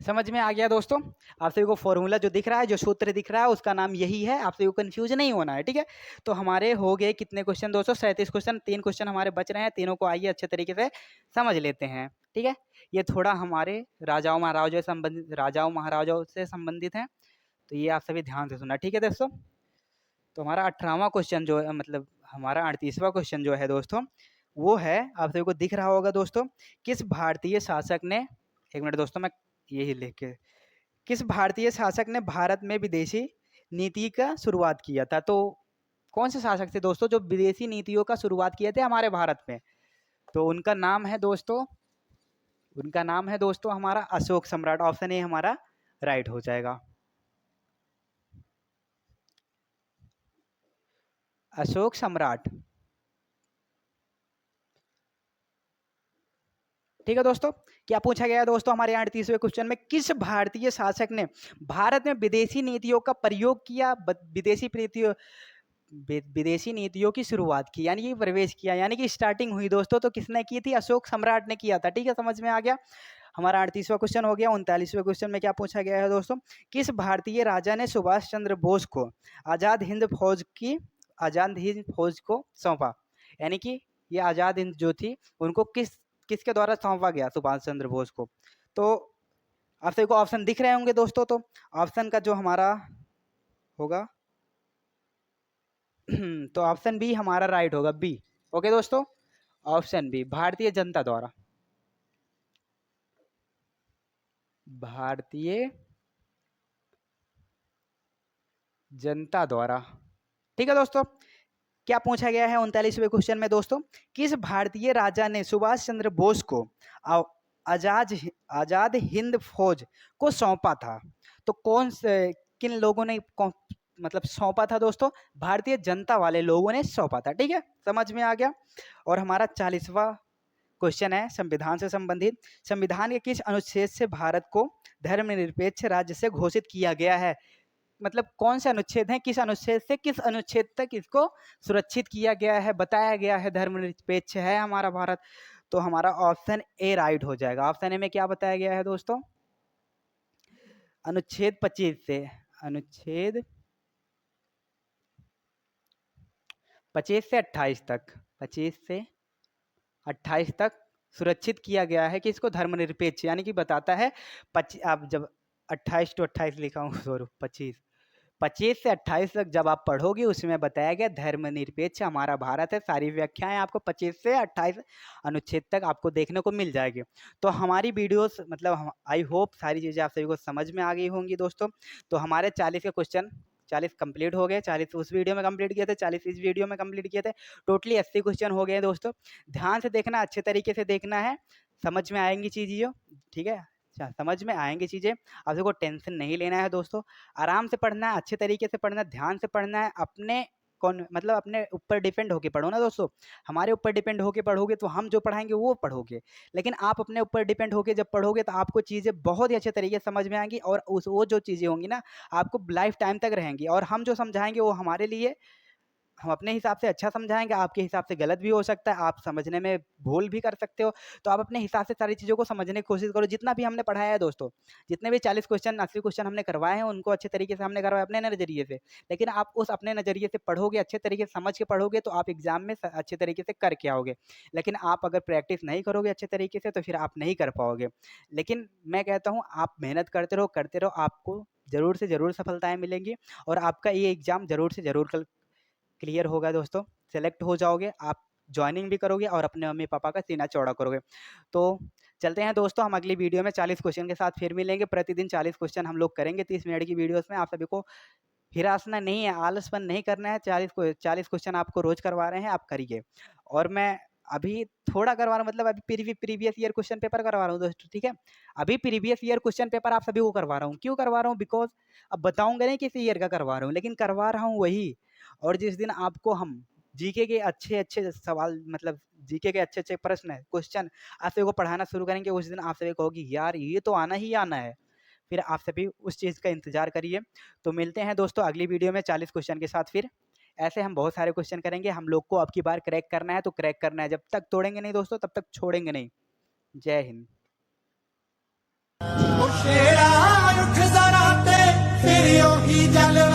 समझ में आ गया दोस्तों। आप सभी को फॉर्मूला जो दिख रहा है, जो सूत्र दिख रहा है, उसका नाम यही है। आप सभी को कंफ्यूज नहीं होना है। ठीक है, तो हमारे हो गए कितने क्वेश्चन दोस्तों? 37 क्वेश्चन। 3 क्वेश्चन हमारे बच रहे हैं, तीनों को आइए अच्छे तरीके से समझ लेते हैं। ठीक है, ये थोड़ा हमारे राजाओं महाराजाओं से संबंधित है, तो ये आप सभी ध्यान से सुनना। ठीक है दोस्तों, तो हमारा 18वां क्वेश्चन जो है, मतलब हमारा 38वां क्वेश्चन जो है दोस्तों, वो है, आप सभी को दिख रहा होगा दोस्तों, किस भारतीय शासक ने, एक मिनट दोस्तों मैं यही लिख के, किस भारतीय शासक ने भारत में विदेशी नीति का शुरुआत किया था? तो कौन से शासक थे दोस्तों जो विदेशी नीतियों का शुरुआत किए थे हमारे भारत में? तो उनका नाम है दोस्तों हमारा अशोक सम्राट। ऑप्शन ए हमारा राइट हो जाएगा, अशोक सम्राट। ठीक है दोस्तों, क्या पूछा गया है दोस्तों हमारे 38वें क्वेश्चन में? किस भारतीय शासक ने भारत में विदेशी नीतियों का प्रयोग किया, विदेशी नीतियों की शुरुआत की, यानी कि प्रवेश किया, यानी कि स्टार्टिंग हुई दोस्तों, तो किसने की थी? अशोक सम्राट ने किया था। ठीक है, समझ में आ गया। हमारा 38वां क्वेश्चन हो गया। 39वें क्वेश्चन में क्या पूछा गया है दोस्तों? किस भारतीय राजा ने सुभाष चंद्र बोस को आजाद हिंद फौज को सौंपा? यानी कि ये आजाद हिंद जो थी, उनको किसके द्वारा सौंपा गया सुभाष चंद्र बोस को? तो आप सभी को ऑप्शन दिख रहे होंगे दोस्तों, तो ऑप्शन का जो हमारा होगा तो ऑप्शन बी हमारा राइट होगा, बी। ओके दोस्तों, ऑप्शन बी भारतीय जनता द्वारा, भारतीय जनता द्वारा। ठीक है दोस्तों, क्या पूछा गया है 39वें क्वेश्चन में दोस्तों? किस भारतीय राजा ने सुभाष चंद्र बोस को आजाद आजाद हिंद फौज को सौंपा था? तो किन लोगों ने मतलब सौंपा था दोस्तों? भारतीय जनता वाले लोगों ने सौंपा था। ठीक है, समझ में आ गया। और हमारा 40वां क्वेश्चन है संविधान से संबंधित। संविधान के किस अनुच्छेद से भारत को धर्मनिरपेक्ष राज्य से घोषित किया गया है? मतलब कौन से अनुच्छेद हैं, किस अनुच्छेद से किस अनुच्छेद तक इसको सुरक्षित किया गया है, बताया गया है धर्मनिरपेक्ष है हमारा भारत? तो हमारा ऑप्शन ए राइट हो जाएगा। ऑप्शन ए में क्या बताया गया है दोस्तों? अनुच्छेद 25 से, अनुच्छेद 25 से 28 तक, 25 से 28 तक सुरक्षित किया गया है कि इसको धर्मनिरपेक्ष, यानी कि बताता है आप जब 28 to 28 लिखा हूँ, सॉरी 25 से 28 तक जब आप पढ़ोगे उसमें बताया गया धर्मनिरपेक्ष हमारा भारत है। सारी व्याख्याएं आपको 25 से 28 अनुच्छेद तक आपको देखने को मिल जाएगी। तो हमारी वीडियोस मतलब आई होप सारी चीज़ें आप सभी को समझ में आ गई होंगी दोस्तों। तो हमारे 40 के क्वेश्चन 40 कंप्लीट हो गए। 40 उस वीडियो में कंप्लीट किए थे, 40 इस वीडियो में कंप्लीट किए थे। टोटली 80 क्वेश्चन हो गए दोस्तों। ध्यान से देखना, अच्छे तरीके से देखना है, समझ में आएंगी चीज़ें। ठीक है, अच्छा समझ में आएंगी चीज़ें, आप सबको टेंशन नहीं लेना है दोस्तों। आराम से पढ़ना है, अच्छे तरीके से पढ़ना है, ध्यान से पढ़ना है। अपने ऊपर डिपेंड होके पढ़ो ना दोस्तों। हमारे ऊपर डिपेंड होके पढ़ोगे तो हम जो पढ़ाएंगे वो पढ़ोगे, लेकिन आप अपने ऊपर डिपेंड होके जब पढ़ोगे तो आपको चीज़ें बहुत ही अच्छे तरीके से समझ में आएंगी, और वो जो चीज़ें होंगी ना आपको लाइफ टाइम तक रहेंगी, और हम जो समझाएंगे वो हमारे लिए हम अपने हिसाब से अच्छा समझाएँगे, आपके हिसाब से गलत भी हो सकता है, आप समझने में भूल भी कर सकते हो। तो आप अपने हिसाब से सारी चीज़ों को समझने की कोशिश करो। जितना भी हमने पढ़ाया है दोस्तों, जितने भी 40 क्वेश्चन 80 क्वेश्चन हमने करवाए हैं, उनको अच्छे तरीके से हमने करवाया अपने नज़रिए से। लेकिन आप उस अपने नज़रिए से पढ़ोगे, अच्छे तरीके से समझ के पढ़ोगे, तो आप एग्ज़ाम में स अच्छे तरीके से करके आओगे। लेकिन आप अगर प्रैक्टिस नहीं करोगे अच्छे तरीके से, तो फिर आप नहीं कर पाओगे। लेकिन मैं कहता हूँ, आप मेहनत करते रहो, आपको ज़रूर से ज़रूर सफलताएँ मिलेंगी और आपका ये एग्ज़ाम ज़रूर से ज़रूर कल क्लियर होगा दोस्तों, सेलेक्ट हो जाओगे, आप जॉइनिंग भी करोगे और अपने मम्मी-पापा का सीना चौड़ा करोगे। तो चलते हैं दोस्तों, हम अगली वीडियो में 40 क्वेश्चन के साथ फिर मिलेंगे। प्रतिदिन 40 क्वेश्चन हम लोग करेंगे 30 मिनट की वीडियोज़ में। आप सभी को हिरासना नहीं है, आलसपन नहीं करना है, 40 क्वेश्चन आपको रोज़ करवा रहे हैं, आप करिए। और मैं अभी थोड़ा करवा रहा हूँ, मतलब अभी प्रीवियस ईयर क्वेश्चन पेपर करवा रहा हूँ दोस्तों, ठीक है? अभी प्रीवियस ईयर क्वेश्चन पेपर आप सभी को करवा रहा हूँ। क्यों करवा रहा हूँ? बिकॉज़ अब बताऊँगा नहीं किस ईयर का करवा रहा हूँ, लेकिन करवा रहा हूँ वही। और जिस दिन आपको हम जीके के अच्छे-अच्छे सवाल, मतलब जीके के अच्छे-अच्छे प्रश्न, क्वेश्चन आप सभी को पढ़ाना शुरू करेंगे, उस दिन आप सभी कहोगे, यार ये तो आना ही आना है। फिर आप सभी उस चीज़ का इंतज़ार करिए। तो मिलते हैं दोस्तों अगली वीडियो में 40 क्वेश्चन के साथ फिर। ऐसे हम बहुत सारे क्वेश्चन करेंगे, हम लोग को अब की बार क्रैक करना है तो क्रैक करना है। जब तक तोड़ेंगे नहीं दोस्तों, तब तक छोड़ेंगे नहीं। जय हिंद। ਉਹ ਸ਼ੇਰਾ ਉੱਠ ਜ਼ਰਾ ਤੇ ਫਿਰ ਉਹੀ ਜਲ